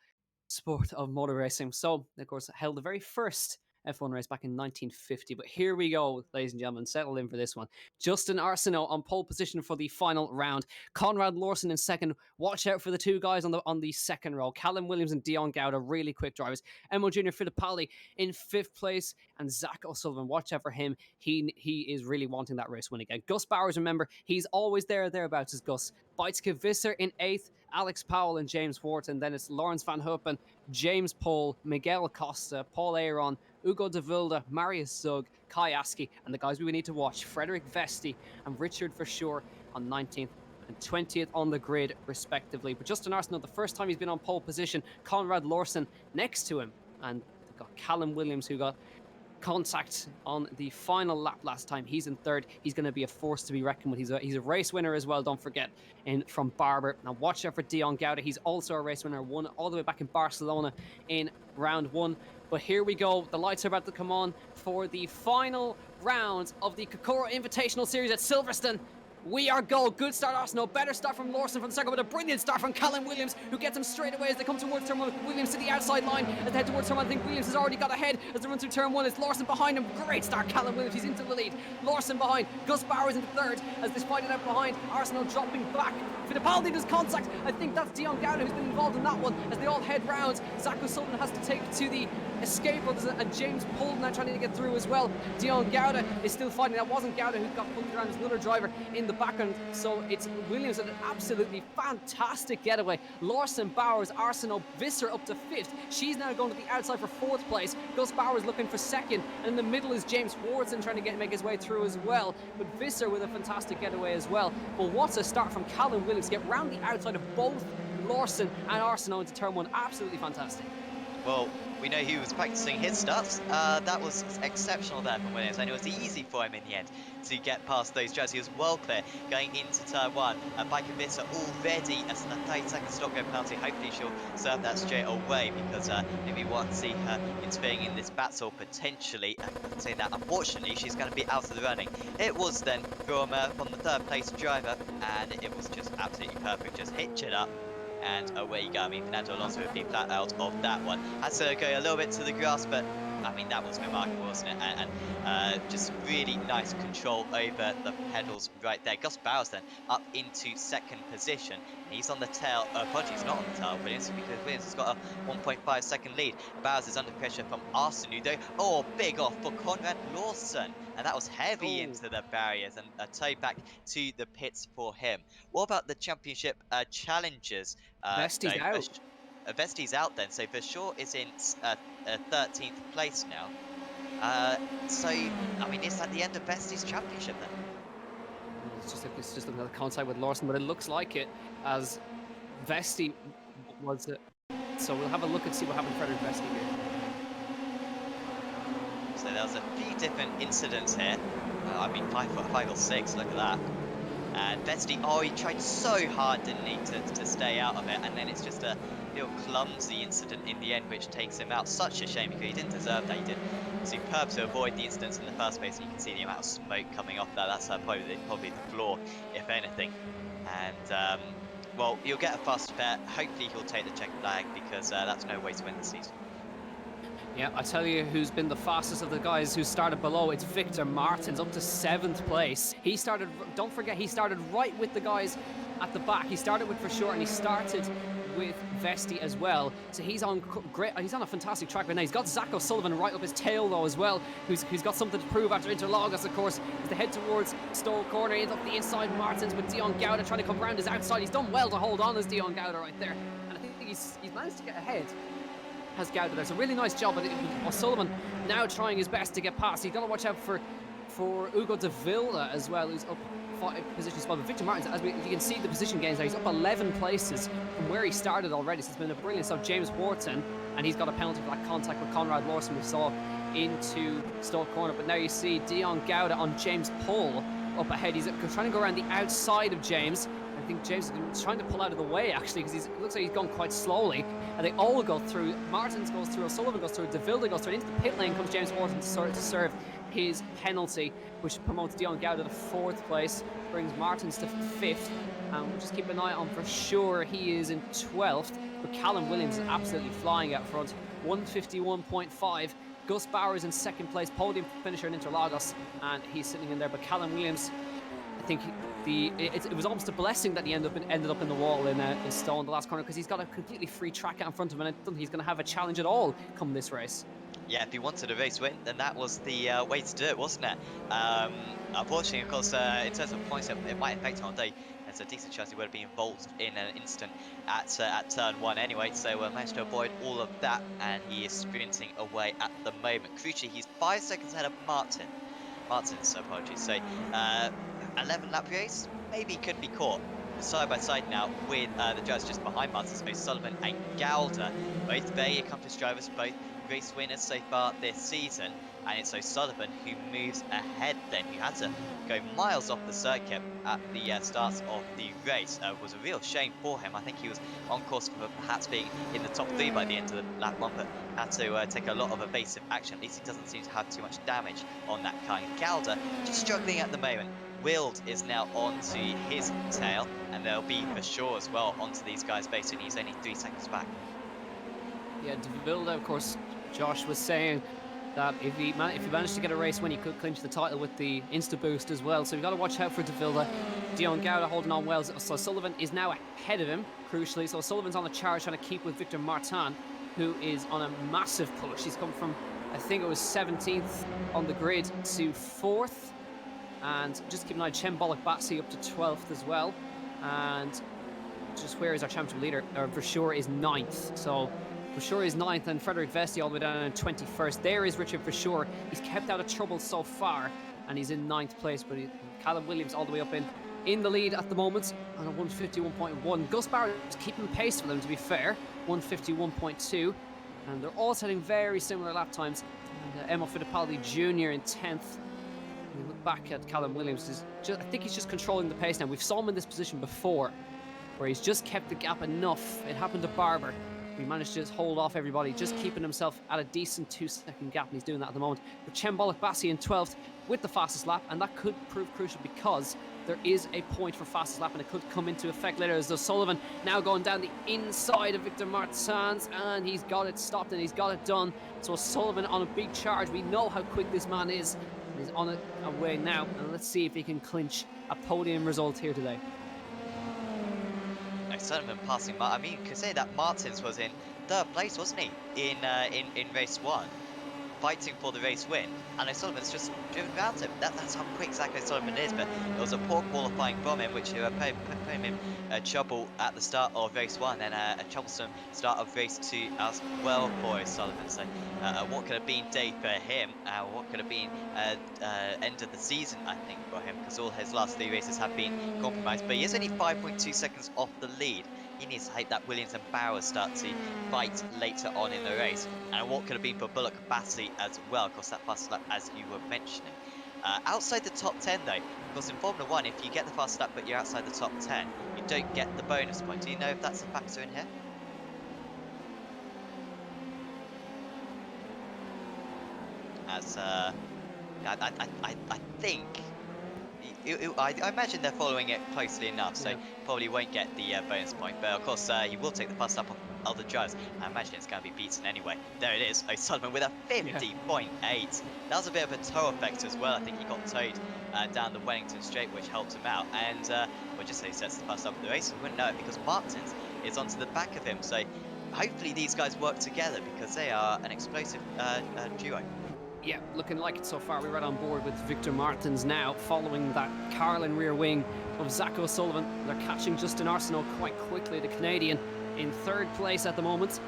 sport of motor racing. So, of course, held the very first F1 race back in 1950. But here we go, ladies and gentlemen, settle in for this one. Justin Arsenault on pole position for the final round. Conrad Lawson in second. Watch out for the two guys on the second row. Callum Williams and Dion Gowda, really quick drivers. Emo Junior Fittipaldi in fifth place, and Zach O'Sullivan, watch out for him. He is really wanting that race win again. Gus Bowers, remember, he's always thereabouts, is Gus. Beitske Visser in eighth. Alex Powell and James Wharton. Then it's Lawrence Van Huppen, James Paul, Miguel Costa, Paul Aaron, Ugo de Vilda, Marius Zug, Kai Aski, and the guys we need to watch, Frederick Vesti and Richard Verschoor on 19th and 20th on the grid, respectively. But Justin Arsenault, the first time he's been on pole position, Conrad Lawson next to him, and they've got Callum Williams, who got contact on the final lap last time. He's in third. He's going to be a force to be reckoned with. He's a race winner as well, don't forget, from Barber. Now watch out for Dion Gowda. He's also a race winner, won all the way back in Barcelona in round one. But here we go. The lights are about to come on for the final round of the Kokoro Invitational Series at Silverstone. We are go. Good start, Arsenal. Better start from Lawson from the circle, but a brilliant start from Callum Williams, who gets him straight away as they come towards turn one. Williams to the outside line as they head towards turn one. I think Williams has already got ahead as they run through turn one. It's Lawson behind him. Great start, Callum Williams. He's into the lead. Lawson behind. Gus Bowers into third as they fight it out behind. Arsenal dropping back. Fittipaldi does contact. I think that's Dion Gowda who's been involved in that one as they all head round. Zach O'Sullivan has to take to the escape, and James Polden now trying to get through as well. Dion Gowda is still fighting. That wasn't Gowda who got pulled around. There's another driver in the background. So it's Williams at an absolutely fantastic getaway. Lawson, Bowers, Arsenault, Visser up to fifth. She's now going to the outside for fourth place. Gus Bowers looking for second. And in the middle is James Wharton trying to make his way through as well. But Visser with a fantastic getaway as well. But what's a start from Callum Williams to get round the outside of both Lawson and Arsenault into turn one. Absolutely fantastic. Well, we know he was practicing his stuff. That was exceptional there from Williams, and it was easy for him in the end to get past those drivers. He was well clear going into turn one. Biker Visser already as a 30-second stop go penalty. Hopefully she'll serve that straight away, because maybe we want to see her interfering in this battle potentially. And say that unfortunately she's going to be out of the running. It was then from the third place driver, and it was just absolutely perfect. Just hitch it up. And away you go. I mean, Fernando Alonso would be flat out of that one. Had to go a little bit to the grass, but I mean, that was remarkable, wasn't it? And just really nice control over the pedals right there. Gus Bowers then up into second position. He's on the tail. Apologies, not on the tail of Williams, because Williams has got a 1.5 second lead. Bowers is under pressure from Arsenault, though. Oh, big off for Conrad Lawson. And that was heavy into the barriers, and a tow back to the pits for him. What about the championship challengers? Vesti's out. Vesti's out then, so Verschoor is in 13th place now. So, I mean, is that the end of Vesti's championship then? It's just another contact with Lawson, but it looks like it, as Vesti was it. So we'll have a look and see what happened to Frederick Vesti here. So there was a few different incidents here. I mean, five or six, look at that. And Vesti, he tried so hard, didn't he, to stay out of it, and then it's just a little clumsy incident in the end which takes him out. Such a shame, because he didn't deserve that. He did superb to avoid the incidents in the first place, and you can see the amount of smoke coming off there. That's probably the flaw, if anything. And well, you'll get a fast pair. Hopefully he'll take the check flag, because that's no way to win the season. Yeah, I tell you who's been the fastest of the guys who started below. It's Victor Martins, up to 7th place. He started, don't forget, he started right with the guys at the back. He started with Verschoor, and he started with Vesti as well. So he's on great. He's on a fantastic track right now. He's got Zach O'Sullivan right up his tail though as well, who's got something to prove after Interlagos, of course, as they head towards Stowe Corner. Ends up the inside Martins with Dion Gowda trying to come round his outside. He's done well to hold on as Dion Gowda right there, and I think he's managed to get ahead. Has Gowda there. So really nice job. But O'Sullivan now trying his best to get past. He's got to watch out for Ugo de Vilda as well, who's up 5 positions. But Victor Martins, as you can see the position gains there, he's up 11 places from where he started already. So it's been a brilliant stuff. James Wharton, and he's got a penalty for that contact with Conrad Lawson we saw into Stowe Corner. But now you see Dion Gowda on James Paul up ahead. He's trying to go around the outside of James. I think James is trying to pull out of the way, actually, because it looks like he's gone quite slowly. And they all go through. Martins goes through, O'Sullivan goes through, De Vilde goes through. Into the pit lane comes James Horton to serve his penalty, which promotes Dion Gowda to 4th place, brings Martins to 5th. And we'll just keep an eye on for sure. He is in 12th, but Callum Williams is absolutely flying out front. 151.5. Gus Bowers in 2nd place, podium finisher in Interlagos, and he's sitting in there. But Callum Williams, I think it was almost a blessing that he ended up in the wall in Stone, the last corner, because he's got a completely free track out in front of him, and I don't think he's going to have a challenge at all come this race. Yeah, if he wanted a race win, then that was the way to do it, wasn't it? Unfortunately, of course, in terms of points, it might affect him on day. There's a decent chance he would have been involved in an instant at turn 1 anyway, so managed to avoid all of that, and he is sprinting away at the moment. Crucially, he's 5 seconds ahead of Martin's apologies. So 11 lap race, maybe could be caught side by side now with the drivers just behind Martins, O'Sullivan and Gowda, both very accomplished drivers, both race winners so far this season. And it's O'Sullivan who moves ahead then, who had to go miles off the circuit at the start of the race. Was a real shame for him. I think he was on course for perhaps being in the top 3 by the end of the lap 1, but had to take a lot of evasive action. At least he doesn't seem to have too much damage on that car. And Gowda just struggling at the moment. Wild is now onto his tail, and there'll be for sure as well onto these guys basically. He's only 3 seconds back. Yeah, De Vilde, of course, Josh was saying that if he managed to get a race win, he could clinch the title with the Insta Boost as well. So we've got to watch out for De Vilde. Dion Gowda holding on well. So Sullivan is now ahead of him, crucially. So Sullivan's on the charge trying to keep with Victor Martin, who is on a massive push. He's come from, I think it was 17th on the grid to 4th. And just keep an eye on Chen Bollock-Batsy up to 12th as well. And just where is our championship leader? For sure is 9th. So for sure is 9th, and Frederick Vesti all the way down in 21st. There is Richard for sure. He's kept out of trouble so far, and he's in 9th place. But Callum Williams all the way up in the lead at the moment on a 151.1. Gus Barrett is keeping pace for them, to be fair, 151.2. And they're all setting very similar lap times. And Emma Fittipaldi Jr. in 10th. We look back at Callum Williams. I think he's just controlling the pace now. We've saw him in this position before, where he's just kept the gap enough. It happened to Barber. He managed to just hold off everybody, just keeping himself at a decent 2-second gap, and he's doing that at the moment. But Chen Bollock-Batsy in 12th with the fastest lap, and that could prove crucial because there is a point for fastest lap, and it could come into effect later as O'Sullivan now going down the inside of Victor Martins, and he's got it stopped and he's got it done. So O'Sullivan on a big charge. We know how quick this man is. He's on it away now, and let's see if he can clinch a podium result here today. O'Sullivan passing, I mean, you could say that Martins was in 3rd place, wasn't he, in race 1, fighting for the race win, and O'Sullivan's just driven around him. That's how quick Zach O'Sullivan is, but it was a poor qualifying from him, which put him in trouble at the start of race 1, and a troublesome start of race 2 as well for O'Sullivan. So what could have been day for him, what could have been end of the season, I think, for him, because all his last 3 races have been compromised, but he is only 5.2 seconds off the lead. He needs to hope that Williams and Bowers start to fight later on in the race. And what could have been for Bollock-Batsy as well, because that fast lap, as you were mentioning. Outside the top 10 though, because in Formula 1, if you get the fast lap but you're outside the top 10, you don't get the bonus point. Do you know if that's a factor in here? As I think I imagine they're following it closely enough, so probably won't get the bonus point. But of course, he will take the fast lap on other drivers. I imagine it's going to be beaten anyway. There it is, O'Sullivan with a 50.8. That was a bit of a tow effect as well. I think he got towed down the Wellington Straight, which helped him out. And we'll just say he sets the fast lap of the race. We wouldn't know it because Martins is onto the back of him. So hopefully these guys work together because they are an explosive duo. Yeah, looking like it so far. We're right on board with Victor Martins now, following that Carlin rear wing of Zach O'Sullivan. They're catching Justin Arsenault quite quickly, the Canadian, in 3rd place at the moment.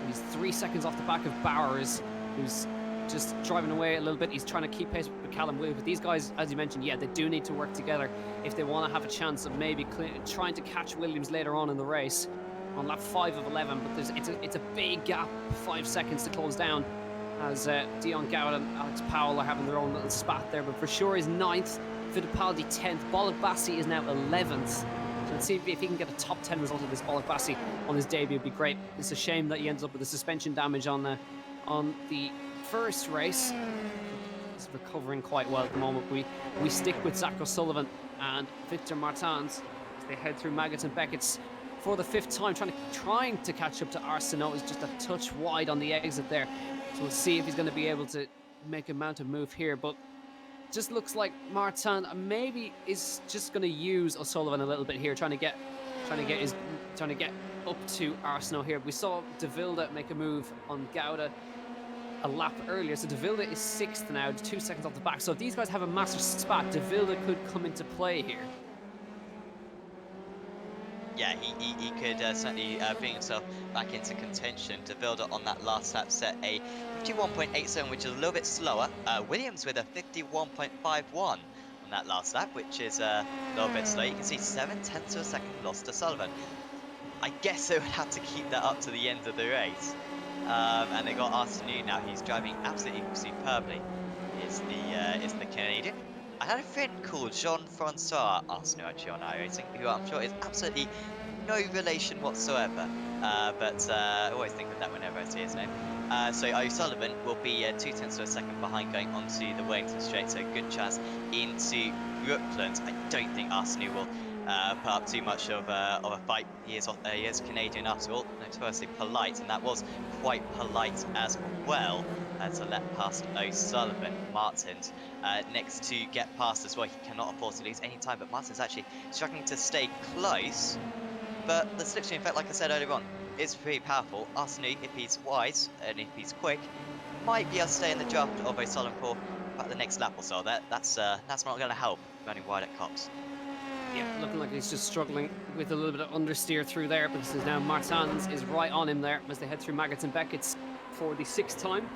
He's 3 seconds off the back of Bowers, who's just driving away a little bit. He's trying to keep pace with Callum Williams. But these guys, as you mentioned, yeah, they do need to work together if they want to have a chance of maybe trying to catch Williams later on in the race on lap 5 of 11. But it's a big gap, 5 seconds to close down, as Dion Gowda and Alex Powell are having their own little spat there. But for sure is 9th, Fittipaldi 10th, Bollock-Batsy is now 11th. Let's see if he can get a top 10 result of this Bollock Bassi on his debut. It'd be great. It's a shame that he ends up with the suspension damage on the first race. He's recovering quite well at the moment. We stick with Zach O'Sullivan and Victor Martins as they head through Maggots and Beckett's for the 5th time, trying to catch up to Arsenault. Is just a touch wide on the exit there. So we'll see if he's going to be able to make a mountain move here. But just looks like Martin maybe is just going to use O'Sullivan a little bit here, trying to get up to Arsenault here. We saw De Wilde make a move on Gouda a lap earlier, so De Wilde is 6th now, 2 seconds off the back. So if these guys have a massive spat, De Wilde could come into play here. Yeah, he could certainly bring himself back into contention. De Wilde on that last lap set a 51.87, which is a little bit slower. Williams with a 51.51 on that last lap, which is a little bit slow. You can see 7/10 of a second lost to Sullivan. I guess they would have to keep that up to the end of the race. And they got Arsenault now. He's driving absolutely superbly. Is the Canadian. I had a friend called Jean-Francois Arsenault actually on iRacing, who I'm sure is absolutely no relation whatsoever. But I always think of that whenever I see his name. So O'Sullivan will be 0.2 of a second behind going onto the Wellington Straight, so good chance into Brooklands. I don't think Arsenault will put up too much of a fight. He is Canadian after all, notoriously polite, and that was quite polite as well to let past O'Sullivan. Martins next to get past as well. He cannot afford to lose any time, but Martins actually struggling to stay close. But the slipstream effect, like I said earlier on, is pretty powerful. Arsenault, if he's wise and if he's quick, might be able to stay in the draft of O'Sullivan for about the next lap or so. That's not going to help running wide at Cox. Yeah, looking like he's just struggling with a little bit of understeer through there, because now Martins is right on him there as they head through Maggots and Beckett's for the 6th time.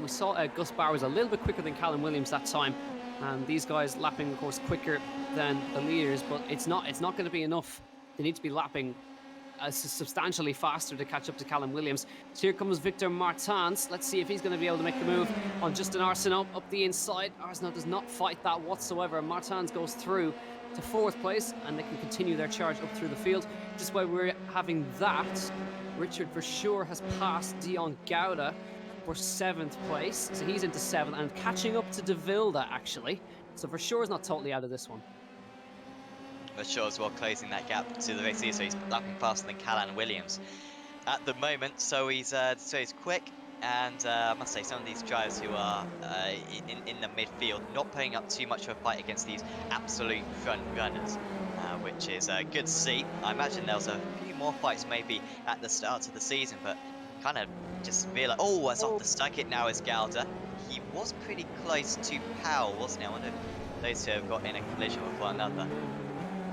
We saw Gus Bauer was a little bit quicker than Callum Williams that time, and these guys lapping, of course, quicker than the leaders, but it's not going to be enough. They need to be lapping substantially faster to catch up to Callum Williams. So here comes Victor Martins. Let's see if he's going to be able to make the move on Justin Arsenault up the inside. Arsenault does not fight that whatsoever. Martins goes through to 4th place, and they can continue their charge up through the field. Just while we're having that, Richard Verschoor has passed Dion Gouda for 7th place, so he's into 7th and catching up to De Wilde actually. So Verschoor is not totally out of this one. Verschoor as well closing that gap to the race leader, so he's lapping faster than Callum Williams at the moment. So he's quick, and I must say some of these drivers who are in the midfield not putting up too much of a fight against these absolute front runners, which is good to see. I imagine there was a few more fights maybe at the start of the season, but kind of just realised, that's off the stuck it now is Gouda. He was pretty close to Powell, wasn't he? I wonder if those two have got in a collision with one another.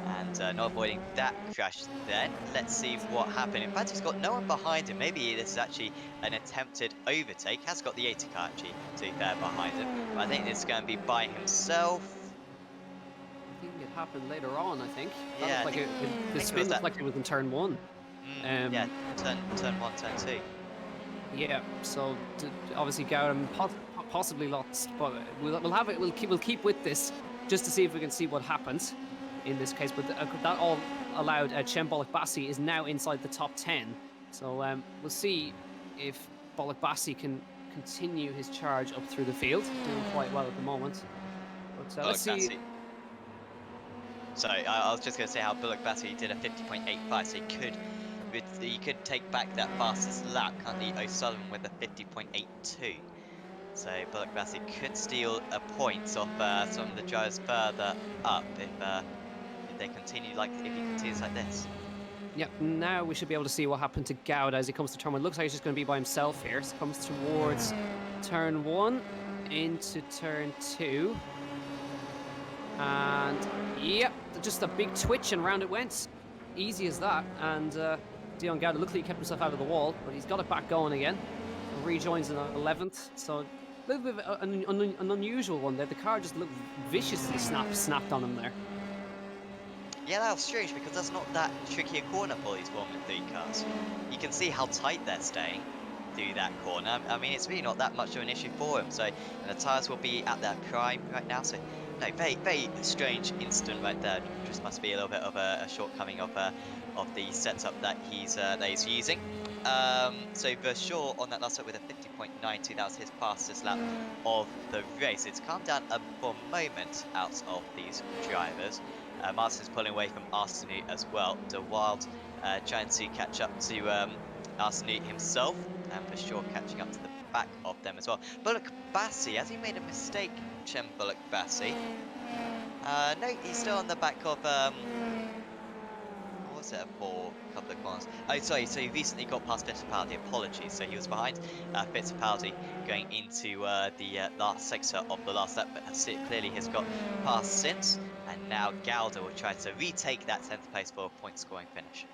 And not avoiding that crash then. Let's see what happened. In fact, he's got no one behind him. Maybe this is actually an attempted overtake. Has got the 80 car actually, to be fair, behind him. But I think this is going to be by himself. I think it happened later on, I think. Yeah, The spin looked like it was in turn 1. Yeah, turn 1, turn 2. Yeah, so obviously Gouda possibly lost, but we'll keep with this just to see if we can see what happens in this case. But that all allowed Cem Bollock Bassi is now inside the top 10. So we'll see if Bollock Bassi can continue his charge up through the field. Doing quite well at the moment. But let's see. Sorry, I was just going to say how Bollock Bassi did a 50.85, so he could take back that fastest lap. Currently O'Sullivan with a 50.82. So Bollock Bassi could steal a point off some of the drivers further up if they continue if he continues like this. Yeah, now we should be able to see what happened to Gouda as he comes to turn 1. Looks like he's just going to be by himself here. So comes towards turn 1 into turn 2. And yep, just a big twitch and round it went. Easy as that. And Dion Gouda looked like he kept himself out of the wall, but he's got it back going again. Rejoins in 11th. So a little bit of an unusual one there. The car just looked viciously snapped on him there. Yeah, that was strange because that's not that tricky a corner for these Formula 3 cars. You can see how tight they're staying through that corner. I mean, it's really not that much of an issue for him. So the tyres will be at their prime right now. So no, very strange incident right there. Just must be a little bit of a shortcoming of the setup that he's using. So Vershaw on that last lap with a 50.92, that was his fastest lap of the race. It's calmed down for a moment out of these drivers. Martin's pulling away from Arsenault as well. De Wild trying to catch up to Arsenault himself, and Vershaw catching up to the back of them as well. Bullock Bassi, has he made a mistake, Chem Bullock Bassi? No, he's still on the back of what was it for a couple of corners? Oh, sorry, so he recently got past Fittipaldi, apologies. So he was behind Fittipaldi going into the last sector of the last lap, but clearly has got past since, and now Gauda will try to retake that 10th place for a point scoring finish.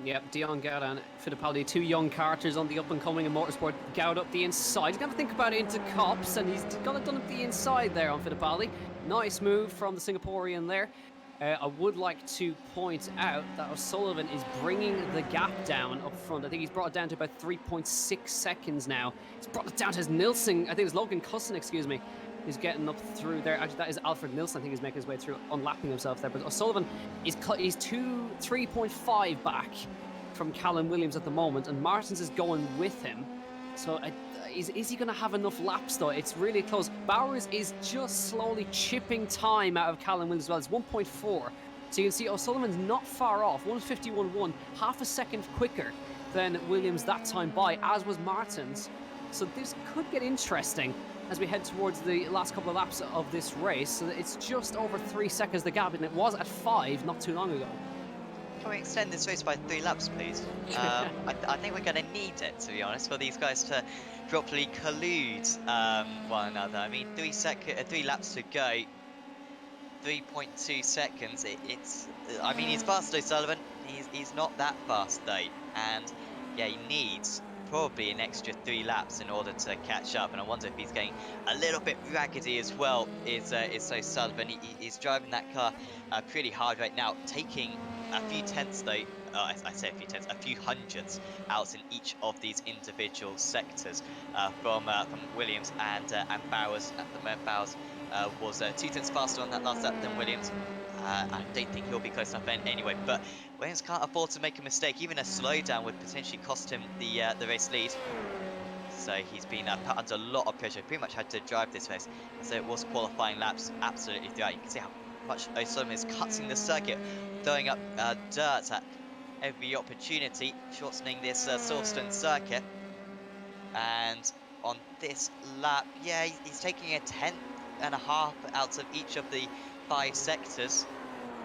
Yep, Dion Gauda and Fittipaldi, two young characters on the up-and-coming in motorsport. Gauda up the inside. He's going to think about it into cops, and he's got it done up the inside there on Fittipaldi. Nice move from the Singaporean there. I would like to point out that O'Sullivan is bringing the gap down up front. I think he's brought it down to about 3.6 seconds now. He's brought it down to his Nilsson, I think it's Logan Cusson, excuse me. He's getting up through there. Actually, that is Alfred Nilsson. I think he's making his way through, unlapping himself there. But O'Sullivan is 3.5 back from Callum Williams at the moment, and Martins is going with him. So is he going to have enough laps though? It's really close. Bowers is just slowly chipping time out of Callum Williams as well. It's 1.4. So you can see O'Sullivan's not far off. 151.1, half a second quicker than Williams that time by, as was Martins. So this could get interesting as we head towards the last couple of laps of this race. So it's just over 3 seconds the gap, and it was at 5 not too long ago. Can we extend this race by 3 laps, please? I think we're going to need it, to be honest, for these guys to properly collude one another. I mean, 3 laps to go, 3.2 seconds. I mean, he's fast, O'Sullivan. He's not that fast though, and yeah, he needs probably an extra 3 laps in order to catch up. And I wonder if he's getting a little bit raggedy as well. Is O'Sullivan? He's driving that car pretty hard right now, taking a few tenths though. I say a few tenths, a few hundreds out in each of these individual sectors from Williams and Bowers. At the moment, Bowers was 2 tenths faster on that last lap than Williams. I don't think he'll be close enough anyway, but Williams can't afford to make a mistake. Even a slowdown would potentially cost him the race lead. So he's been put under a lot of pressure. Pretty much had to drive this race. So it was qualifying laps absolutely throughout. You can see how much O'Sullivan is cutting the circuit, throwing up dirt at every opportunity, shortening this Silverstone circuit. And on this lap, yeah, he's taking a 10.5 out of each of the 5 sectors.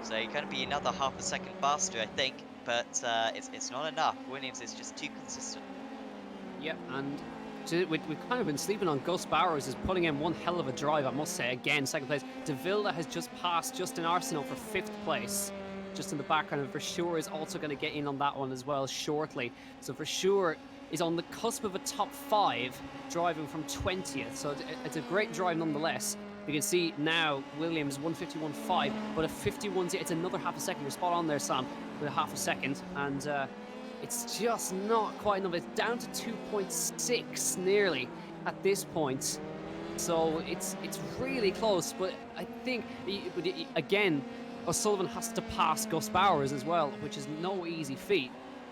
So you're going to be another half a second faster, I think, but it's not enough. Williams is just too consistent. Yep, and we've kind of been sleeping on Gus Bowers, is putting in one hell of a drive, I must say. Again, second place. De Vilda has just passed Justin Arsenault for 5th place, just in the background, and for sure is also going to get in on that one as well shortly. So for sure is on the cusp of a top 5, driving from 20th. So it's a great drive nonetheless. You can see now Williams 151.5, but a 51. It's another half a second. You're spot on there, Sam, with a half a second, and it's just not quite enough. It's down to 2.6 nearly at this point. So it's really close, but I think again O'Sullivan has to pass Gus Bowers as well, which is no easy feat.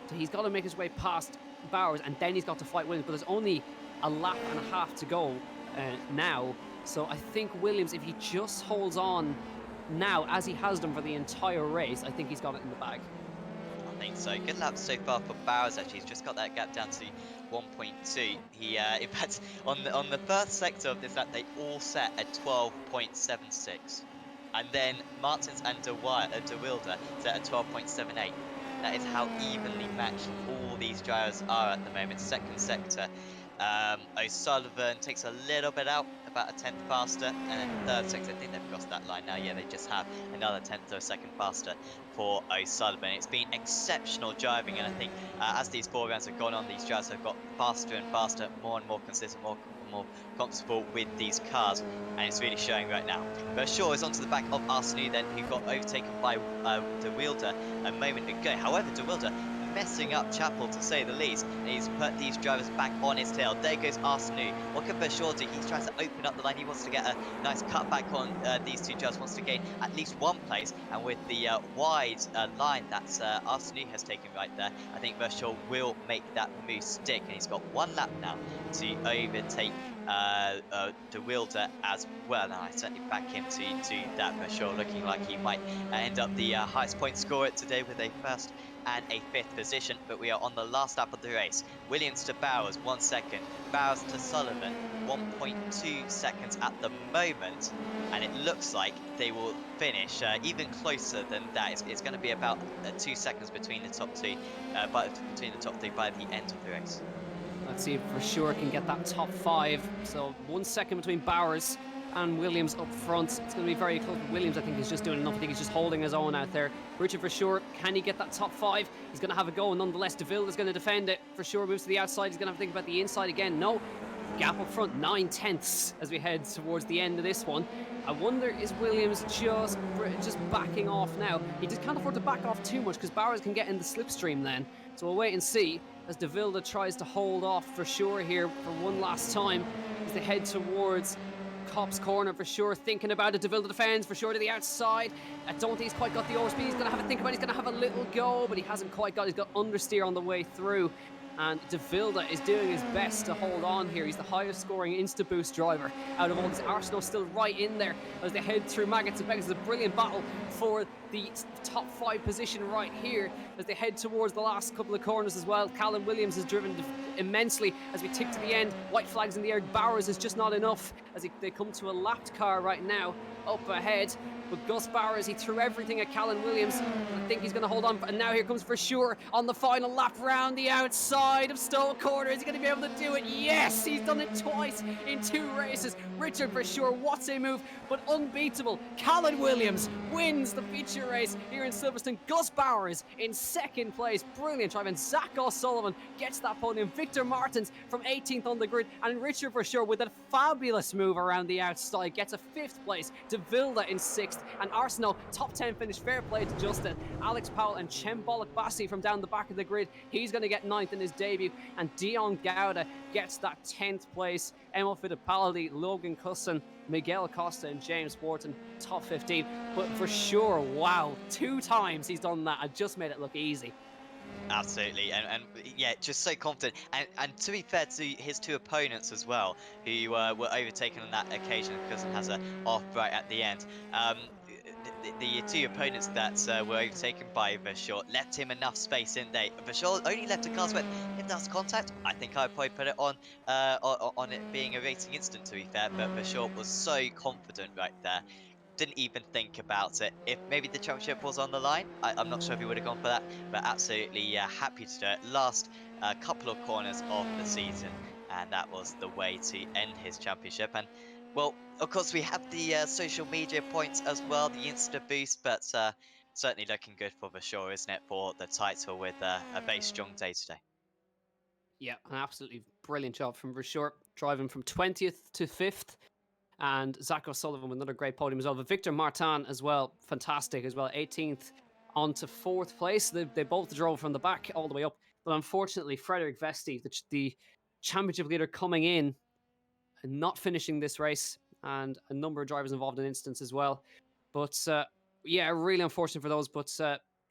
So he's got to make his way past Bowers, and then he's got to fight Williams. But there's only a lap and a half to go now. So I think Williams, if he just holds on now, as he has done for the entire race, I think he's got it in the bag. I think so. Good lap so far for Bowers, actually. He's just got that gap down to 1.2. He, in fact, on the first sector of this lap, they all set at 12.76. And then Martins and De Wilde set at 12.78. That is how evenly matched all these drivers are at the moment. Second sector, O'Sullivan takes a little bit out, about a 10th faster, and then third sector, I think they've crossed that line now. Yeah, they just have another 10th or a second faster for O'Sullivan. It's been exceptional driving, and I think as these 4 rounds have gone on, these drivers have got faster and faster, more and more consistent, more comfortable with these cars, and it's really showing right now. But Shaw is onto the back of Arsenault then, who got overtaken by De Wilde a moment ago. However, De Wilde messing up Chapel to say the least, and he's put these drivers back on his tail. There goes Arsenu. What can Vershaw do? He's trying to open up the line. He wants to get a nice cut back on these two drivers, wants to gain at least one place, and with the wide line that Arsenu has taken right there, I think Vershaw will make that move stick, and he's got one lap now to overtake De Wilder as well, and I certainly back him to do that for sure. Looking like he might end up the highest point scorer today with a first and a fifth position. But we are on the last lap of the race. Williams to Bowers, 1 second. Bowers to Sullivan, 1.2 seconds at the moment, and it looks like they will finish even closer than that. It's going to be about 2 seconds between the top two, between the top three by the end of the race. Let's see if Vershaw can get that top 5. So 1 second between Bowers and Williams up front. It's going to be very close. Williams, I think, is just doing enough. I think he's just holding his own out there. Richard Vershaw, can he get that top 5? He's going to have a go. Nonetheless, DeVille is going to defend it. Vershaw moves to the outside. He's going to have to think about the inside again. No. Gap up front, 9 tenths as we head towards the end of this one. I wonder, is Williams just backing off now? He just can't afford to back off too much because Bowers can get in the slipstream then. So we'll wait and see as De Wilde tries to hold off Vershaw here for one last time as they head towards Cop's corner. Vershaw thinking about it. De Wilde defends. Vershaw to the outside. I don't think he's quite got the overspeed. He's going to have a think about it. He's going to have a little go, but he hasn't quite got. He's got understeer on the way through. And De Wilde is doing his best to hold on here. He's the highest scoring Insta-Boost driver out of all this. Arsenal still right in there as they head through Maggots and Beckets. It's a brilliant battle for the top 5 position right here as they head towards the last couple of corners as well. Callum Williams has driven immensely as we tick to the end. White flags in the air. Bowers is just not enough as they come to a lapped car right now up ahead. But Gus Bowers, he threw everything at Callum Williams. I think he's going to hold on. And now here comes Vershaw on the final lap round the outside of Stowe Corner. Is he going to be able to do it? Yes, he's done it twice in 2 races. Richard Vershaw, what a move, but unbeatable. Callum Williams wins the feature race here in Silverstone. Gus Bowers in 2nd place. Brilliant driving. Zach O'Sullivan gets that podium. Victor Martins from 18th on the grid. And Richard Vershaw with a fabulous move around the outside gets a 5th place. De Wilde in 6th. And Arsenal, top 10 finish. Fair play to Justin. Alex Powell and Chembolak Bassi from down the back of the grid. He's going to get 9th in his debut. And Dion Gauda gets that 10th place. Emil Fittipaldi, Logan Cusson, Miguel Costa and James Wharton, top 15. But for sure, wow, 2 times he's done that and just made it look easy. Absolutely, and yeah, just so confident. And to be fair to his 2 opponents as well, who were overtaken on that occasion, because it has a off right at the end. The 2 opponents that were overtaken by Vershaw left him enough space, didn't they? Vershaw only left a car's width. If that's contact, I think I'd probably put it on it being a racing incident, to be fair. But Vershaw was so confident right there. Didn't even think about it. If maybe the championship was on the line, I'm not sure if he would have gone for that, but absolutely happy to do it. Last couple of corners of the season, and that was the way to end his championship. And well, of course, we have the social media points as well, the Insta boost, but certainly looking good for Vershaw, isn't it, for the title with a very strong day today. Yeah, an absolutely brilliant job from Vershaw, driving from 20th to 5th. And Zach O'Sullivan with another great podium as well. But Victor Martin as well, fantastic as well. 18th on to 4th place. They both drove from the back all the way up. But unfortunately, Frederick Vesti, the championship leader, coming in and not finishing this race. And a number of drivers involved in incidents as well. But yeah, really unfortunate for those. But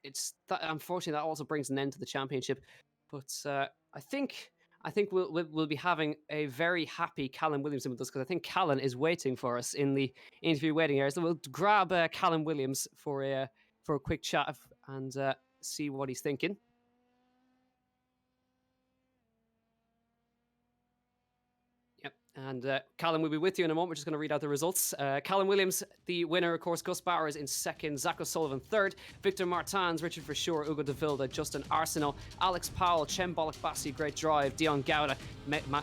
it's that, unfortunately, that also brings an end to the championship. But I think we'll be having a very happy Callum Williams with us, because I think Callum is waiting for us in the interview waiting area. So we'll grab Callum Williams for a quick chat and see what he's thinking. Yep, and Callum will be with you in a moment. We're just going to read out the results. Callum Williams, the winner, of course. Gus Bowers in 2nd. Zach O'Sullivan 3rd. Victor Martins, Richard Vershaw, Ugo De Wilde, Justin Arsenault, Alex Powell, Chembolak Bassi, great drive. Dion Gauda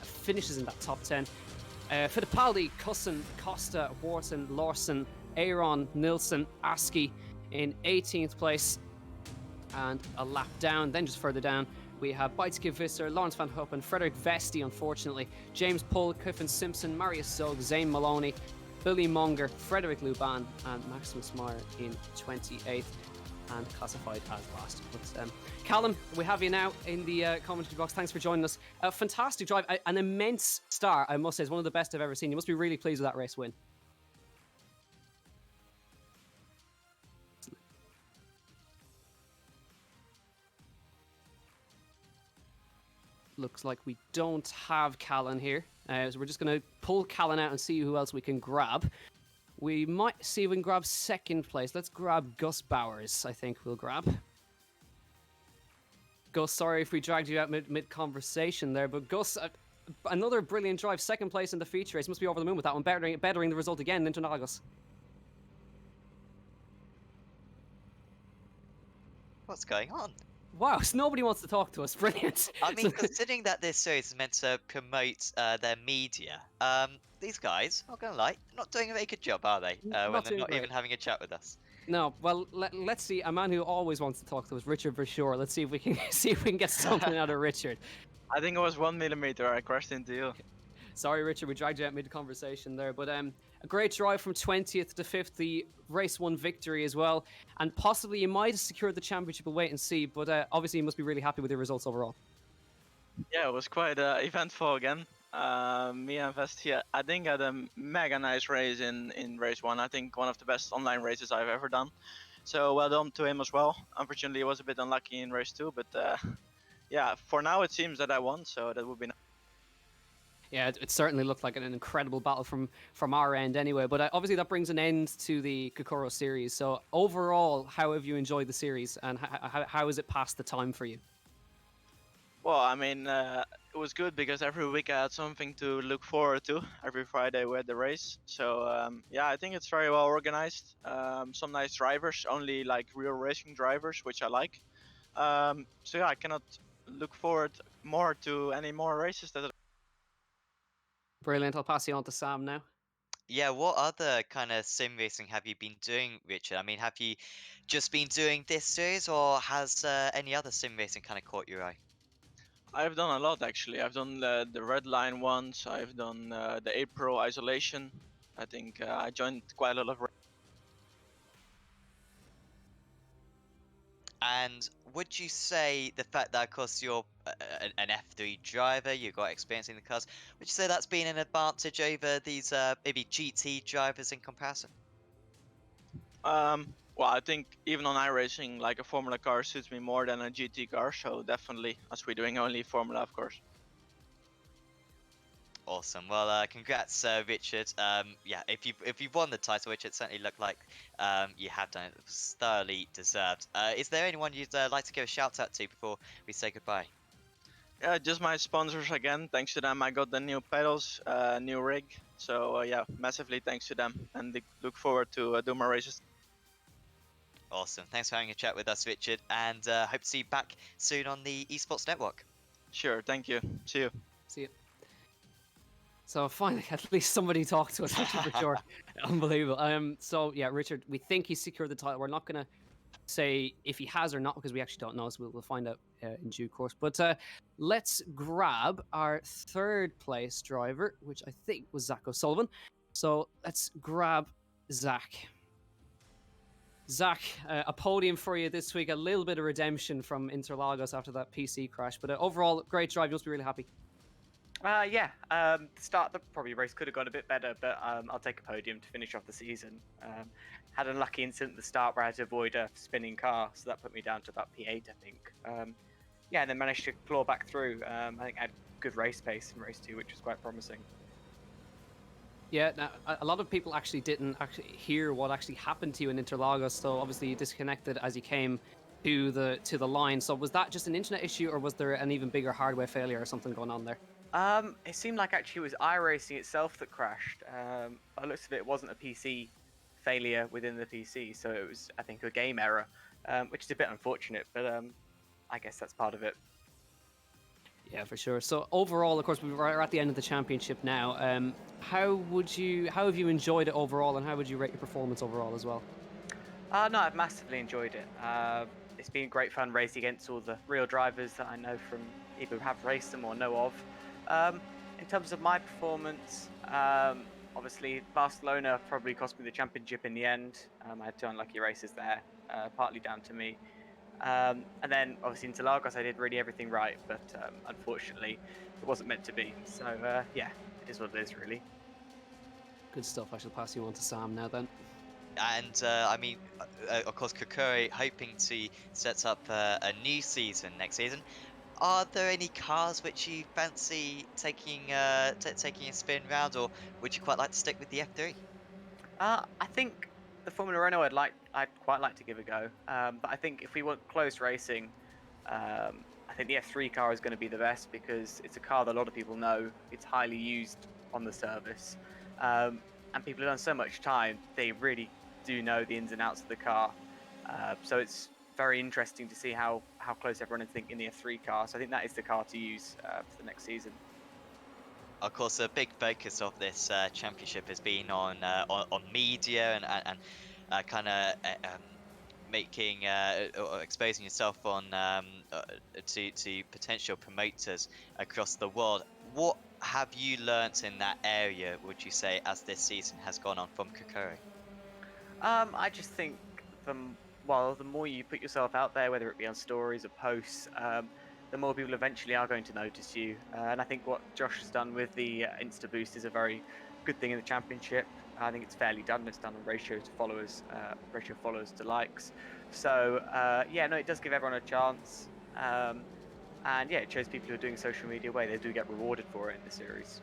finishes in that top 10. Fittipaldi, Cusson, Costa, Wharton, Lawson, Aaron, Nilsson, Askey in 18th place. And a lap down, then just further down, we have Beitske Visser, Lawrence Van Huppen, Frederick Vesti, unfortunately, James Pull, Clifton Simpson, Marius Sugg, Zane Maloney, Billy Munger, Frederick Luban, and Maximus Meyer in 28th. and classified as last. But Callum, we have you now in the commentary box. Thanks for joining us. A fantastic drive, an immense start, I must say. It's one of the best I've ever seen. You must be really pleased with that race win. Looks like we don't have Callan here. So we're just going to pull Callan out and see who else we can grab. We might see if we can grab second place. Let's grab Gus Bowers, I think we'll grab. Gus, sorry if we dragged you out mid-conversation there, but Gus, another brilliant drive. Second place in the feature race. Must be over the moon with that one. Bettering the result again in Interlagos. What's going on? Wow, so nobody wants to talk to us. Brilliant. I mean, considering that this series is meant to promote their media, these guys, not gonna lie, not doing a very good job, are they? When they're not even having a chat with us. No, well, let's see. A man who always wants to talk to us, Richard, for sure. Let's see if we can get something out of Richard. I think it was 1 millimeter. I crashed into you. Sorry, Richard, we dragged you out mid-conversation there, but a great drive from 20th to 5th, the race 1 victory as well, and possibly you might have secured the championship. We'll wait and see, but obviously you must be really happy with your results overall. Yeah, it was quite eventful again. Me and Vestia, I think, had a mega nice race in race 1. I think one of the best online races I've ever done. So well done to him as well. Unfortunately, he was a bit unlucky in race 2, but yeah, for now it seems that I won, so that would be nice. Yeah, it certainly looked like an incredible battle from our end anyway, but obviously that brings an end to the Kokoro series. So overall, how have you enjoyed the series, and how has it passed the time for you? Well, I mean, it was good because every week I had something to look forward to. Every Friday we had the race. So yeah, I think it's very well organized. Some nice drivers, only like real racing drivers, which I like. So yeah, I cannot look forward more to any more races that. Brilliant. I'll pass you on to Sam now. Yeah, what other kind of sim racing have you been doing, Richard? I mean, have you just been doing this series, or has any other sim racing kind of caught your eye? I've done a lot actually. I've done the Red Line ones. I've done the April Isolation. I think I joined quite a lot of. And would you say the fact that, of course, you're an F3 driver, you've got experience in the cars, would you say that's been an advantage over these maybe GT drivers in comparison? Well, I think even on iRacing, like a Formula car suits me more than a GT car, so definitely, as we're doing only Formula, of course. Awesome. Well, congrats, Richard. Yeah, if you won the title, which it certainly looked like you have done, it was thoroughly deserved. Is there anyone you'd like to give a shout out to before we say goodbye? Yeah, just my sponsors again. Thanks to them, I got the new pedals, new rig. So yeah, massively thanks to them, and look forward to do more races. Awesome. Thanks for having a chat with us, Richard, and hope to see you back soon on the Esports Network. Sure, thank you. See you. See you. So finally, at least somebody talked to us, actually, for sure. Unbelievable. So yeah, Richard, we think he's secured the title. We're not going to say if he has or not, because we actually don't know, so we'll find out in due course. But let's grab our third place driver, which I think was Zach O'Sullivan. So let's grab Zach. Zach, a podium for you this week. A little bit of redemption from Interlagos after that PC crash, but overall, great drive. You must be really happy. Yeah. The start of the probably race could have gone a bit better, but I'll take a podium to finish off the season. Had an unlucky incident at the start where I had to avoid a spinning car, so that put me down to about P8, I think. Yeah, and then managed to claw back through. I think I had good race pace in race 2, which was quite promising. Yeah, now, a lot of people actually didn't hear what actually happened to you in Interlagos, so obviously you disconnected as you came to the line. So was that just an internet issue, or was there an even bigger hardware failure or something going on there? It seemed like actually it was iRacing itself that crashed. By the looks of it, it wasn't a PC failure within the PC, so it was, I think, a game error, which is a bit unfortunate, but I guess that's part of it. Yeah, for sure. So overall, of course, we're at the end of the championship now. How have you enjoyed it overall, and how would you rate your performance overall as well? No, I've massively enjoyed it. It's been great fun racing against all the real drivers that I know from either have raced them or know of. In terms of my performance, obviously Barcelona probably cost me the championship in the end. I had 2 unlucky races there. partly down to me. And then obviously in Interlagos, I did really everything right, but unfortunately, it wasn't meant to be. So yeah, it is what it is, really. Good stuff. I shall pass you on to Sam now then. And I mean, of course, Kokoro hoping to set up a new season next season. Are there any cars which you fancy taking taking a spin round, or would you quite like to stick with the F3? I think the Formula Renault I'd quite like to give a go. But I think if we want close racing, I think the F3 car is going to be the best because it's a car that a lot of people know. It's highly used on the service, and people have done so much time. They really do know the ins and outs of the car. So it's very interesting to see how close everyone is in the F3 car. So I think that is the car to use for the next season. Of course, a big focus of this championship has been on media and kind of making or exposing yourself on to potential promoters across the world. What have you learnt in that area, would you say, as this season has gone on from Kokoro? I just think the more you put yourself out there, whether it be on stories or posts, the more people eventually are going to notice you. And I think what Josh has done with the Insta Boost is a very good thing in the championship. I think it's fairly done. It's done on ratio of followers to likes. So yeah, no, it does give everyone a chance. And yeah, it shows people who are doing social media way they do get rewarded for it in the series.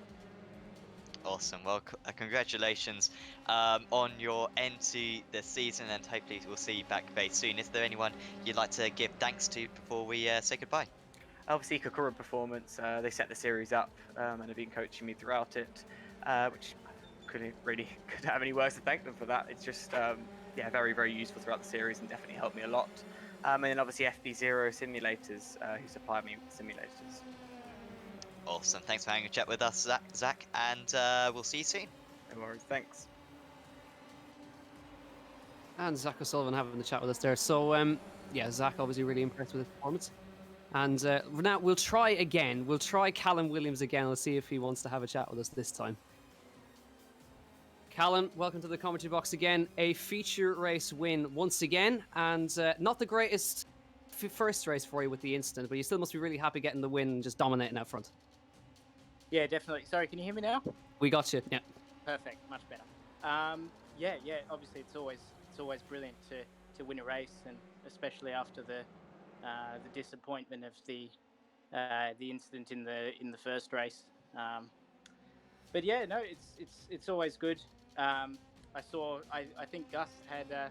Awesome. Well, congratulations on your end to the season, and hopefully we'll see you back very soon. Is there anyone you'd like to give thanks to before we say goodbye? Obviously, Kokoro Performance, they set the series up and have been coaching me throughout it, which couldn't have any words to thank them for that. It's just yeah, very very useful throughout the series and definitely helped me a lot. And then obviously FP0 simulators who supply me with simulators. Awesome. Thanks for having a chat with us, Zach, and we'll see you soon. No worries, thanks. And Zach O'Sullivan having the chat with us there. So yeah, Zach obviously really impressed with his performance. And now we'll try again. We'll try Callum Williams again. Let's see if he wants to have a chat with us this time. Callum, welcome to the commentary box again. A feature race win once again, and not the greatest first race for you with the incident, but you still must be really happy getting the win and just dominating out front. Yeah, definitely. Sorry, can you hear me now? We got you. Yeah. Perfect, much better. Yeah. Obviously, it's always brilliant to win a race, and especially after the disappointment of the incident in the first race. But yeah, no, it's always good. I think Gus had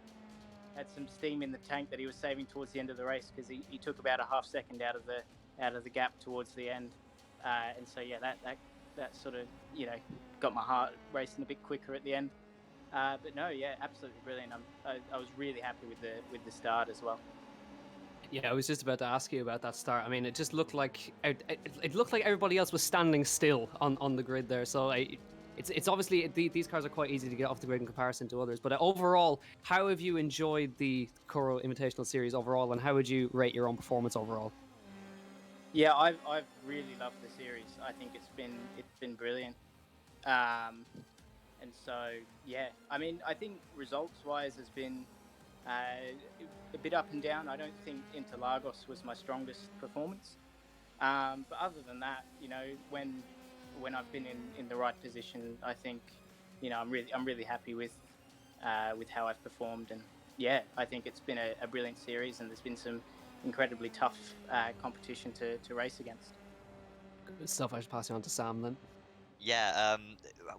some steam in the tank that he was saving towards the end of the race because he took about a half second out of the gap towards the end, and so yeah, that sort of got my heart racing a bit quicker at the end. But no, yeah, absolutely brilliant. I was really happy with the start as well. Yeah, I was just about to ask you about that start. I mean, it just looked like it looked like everybody else was standing still on the grid there. So it's obviously these cars are quite easy to get off the grid in comparison to others. But overall, how have you enjoyed the Kokoro Invitational Series overall, and how would you rate your own performance overall? Yeah, I've really loved the series. I think it's been brilliant. And so yeah, I mean, I think results wise has been a bit up and down. I don't think Interlagos was my strongest performance. But other than that, when I've been in the right position, I think I'm really happy with how I've performed. And yeah, I think it's been a brilliant series, and there's been some incredibly tough competition to race against. Good stuff. I should pass you on to Sam then. Yeah,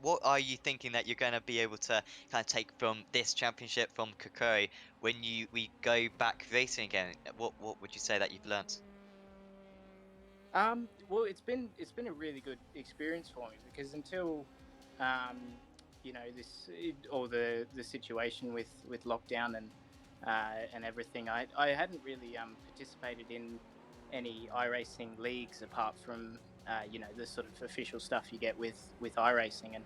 what are you thinking that you're going to be able to kind of take from this championship from Kokoro when we go back racing again? What would you say that you've learnt? Well, it's been a really good experience for me because until the situation with lockdown and everything, I hadn't really participated in any iRacing leagues apart from the sort of official stuff you get with iRacing. And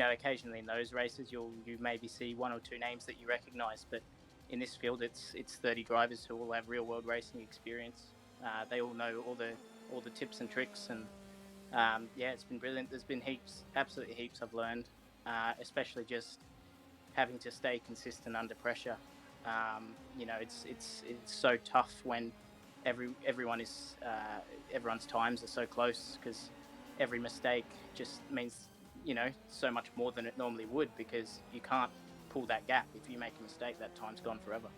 occasionally in those races you maybe see one or two names that you recognise, but in this field it's 30 drivers who all have real world racing experience. They all know all the tips and tricks, and yeah, it's been brilliant. There's been absolutely heaps I've learned, especially just having to stay consistent under pressure. It's so tough when everyone's times are so close, because every mistake just means so much more than it normally would, because you can't pull that gap. If you make a mistake, that time's gone forever.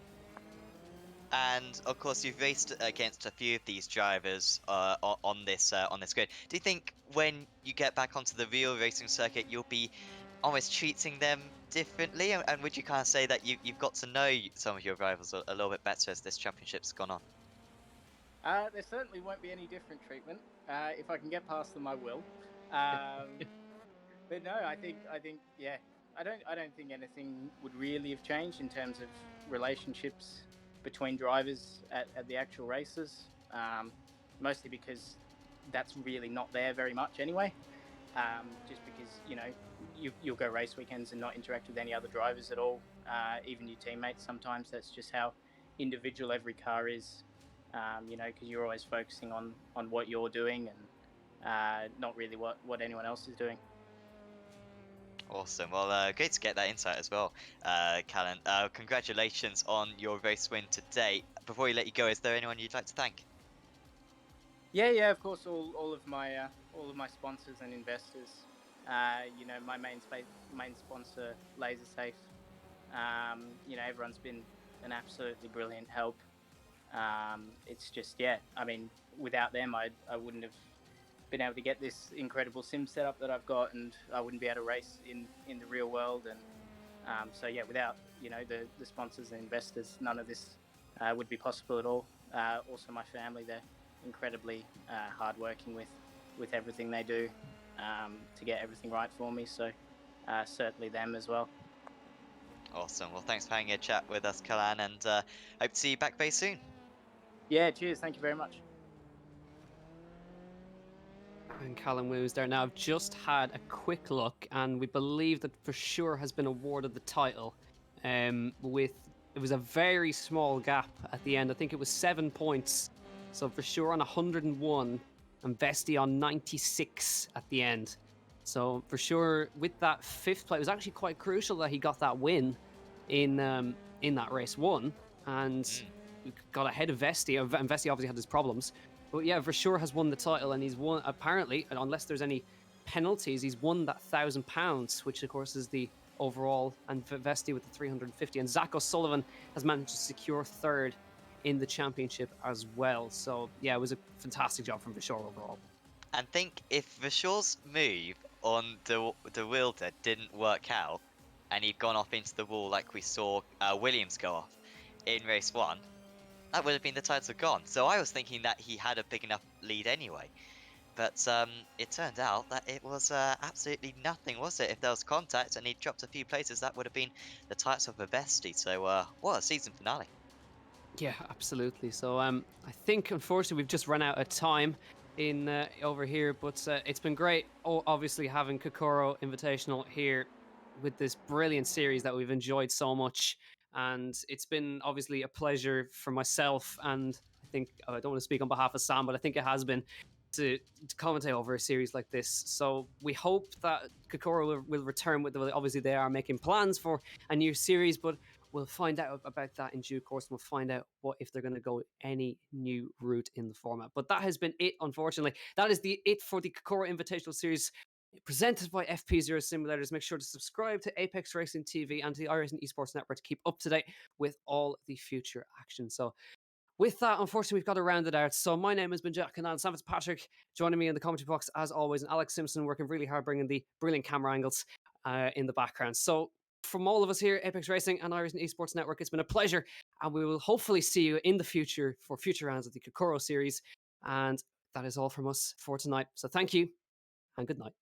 And of course, you've raced against a few of these drivers on this grid. Do you think when you get back onto the real racing circuit, you'll be almost treating them differently? And would you kind of say that you've got to know some of your rivals a little bit better as this championship's gone on? There certainly won't be any different treatment. If I can get past them, I will. But no, I think yeah, I don't think anything would really have changed in terms of relationships between drivers at the actual races. Mostly because that's really not there very much anyway. Just because you'll go race weekends and not interact with any other drivers at all, even your teammates. Sometimes that's just how individual every car is. Because you're always focusing on what you're doing, and not really what anyone else is doing. Awesome. Well, great to get that insight as well, Callan. Congratulations on your race win today. Before we let you go, is there anyone you'd like to thank? Yeah, of course. All of my sponsors and investors. My main sponsor, LaserSafe. Everyone's been an absolutely brilliant help. It's just, yeah, I mean, without them, I wouldn't have been able to get this incredible sim setup that I've got, and I wouldn't be able to race in the real world. And so yeah, without the sponsors and investors, none of this would be possible at all. Also, my family, they're incredibly hardworking with everything they do to get everything right for me. So certainly them as well. Awesome. Well, thanks for having a chat with us, Callan, and hope to see you back very soon. Yeah, cheers. Thank you very much. And Callum Woos there. Now, I've just had a quick look, and we believe that For Sure has been awarded the title. It was a very small gap at the end. I think it was 7 points. So For Sure on 101, and Vesti on 96 at the end. So For Sure, with that fifth place, it was actually quite crucial that he got that win in that race one, and got ahead of Vesti. And Vesti obviously had his problems. But yeah, For Sure has won the title, and he's won, apparently, unless there's any penalties, he's won that £1,000, which of course is the overall, and Vesti with the 350. And Zach O'Sullivan has managed to secure third in the championship as well. So yeah, it was a fantastic job from For Sure overall. And think if Vishore's move on the Wilder didn't work out, and he'd gone off into the wall like we saw Williams go off in race one, that would have been the title gone. So I was thinking that he had a big enough lead anyway. But it turned out that it was absolutely nothing, was it? If there was contact and he dropped a few places, that would have been the title of a bestie. So what a season finale. Yeah, absolutely. So I think unfortunately we've just run out of time in over here, but it's been great. Obviously having Kokoro Invitational here with this brilliant series that we've enjoyed so much, and it's been obviously a pleasure for myself, and I think I don't want to speak on behalf of Sam, but I think it has been to commentate over a series like this. So we hope that Kokoro will return with obviously they are making plans for a new series, but we'll find out about that in due course. We'll find out what if they're going to go any new route in the format. But that has been it, unfortunately. That is it for the Kokoro Invitational Series presented by FP0 Simulators. Make sure to subscribe to Apex Racing TV and to the iRacing Esports Network to keep up to date with all the future action. So with that, unfortunately, we've got to round it out. So my name has been Jack Canal, Sam Fitzpatrick joining me in the commentary box as always, and Alex Simpson working really hard bringing the brilliant camera angles in the background. So from all of us here, Apex Racing and iRacing Esports Network, it's been a pleasure, and we will hopefully see you in the future for future rounds of the Kokoro series. And that is all from us for tonight. So thank you, and good night.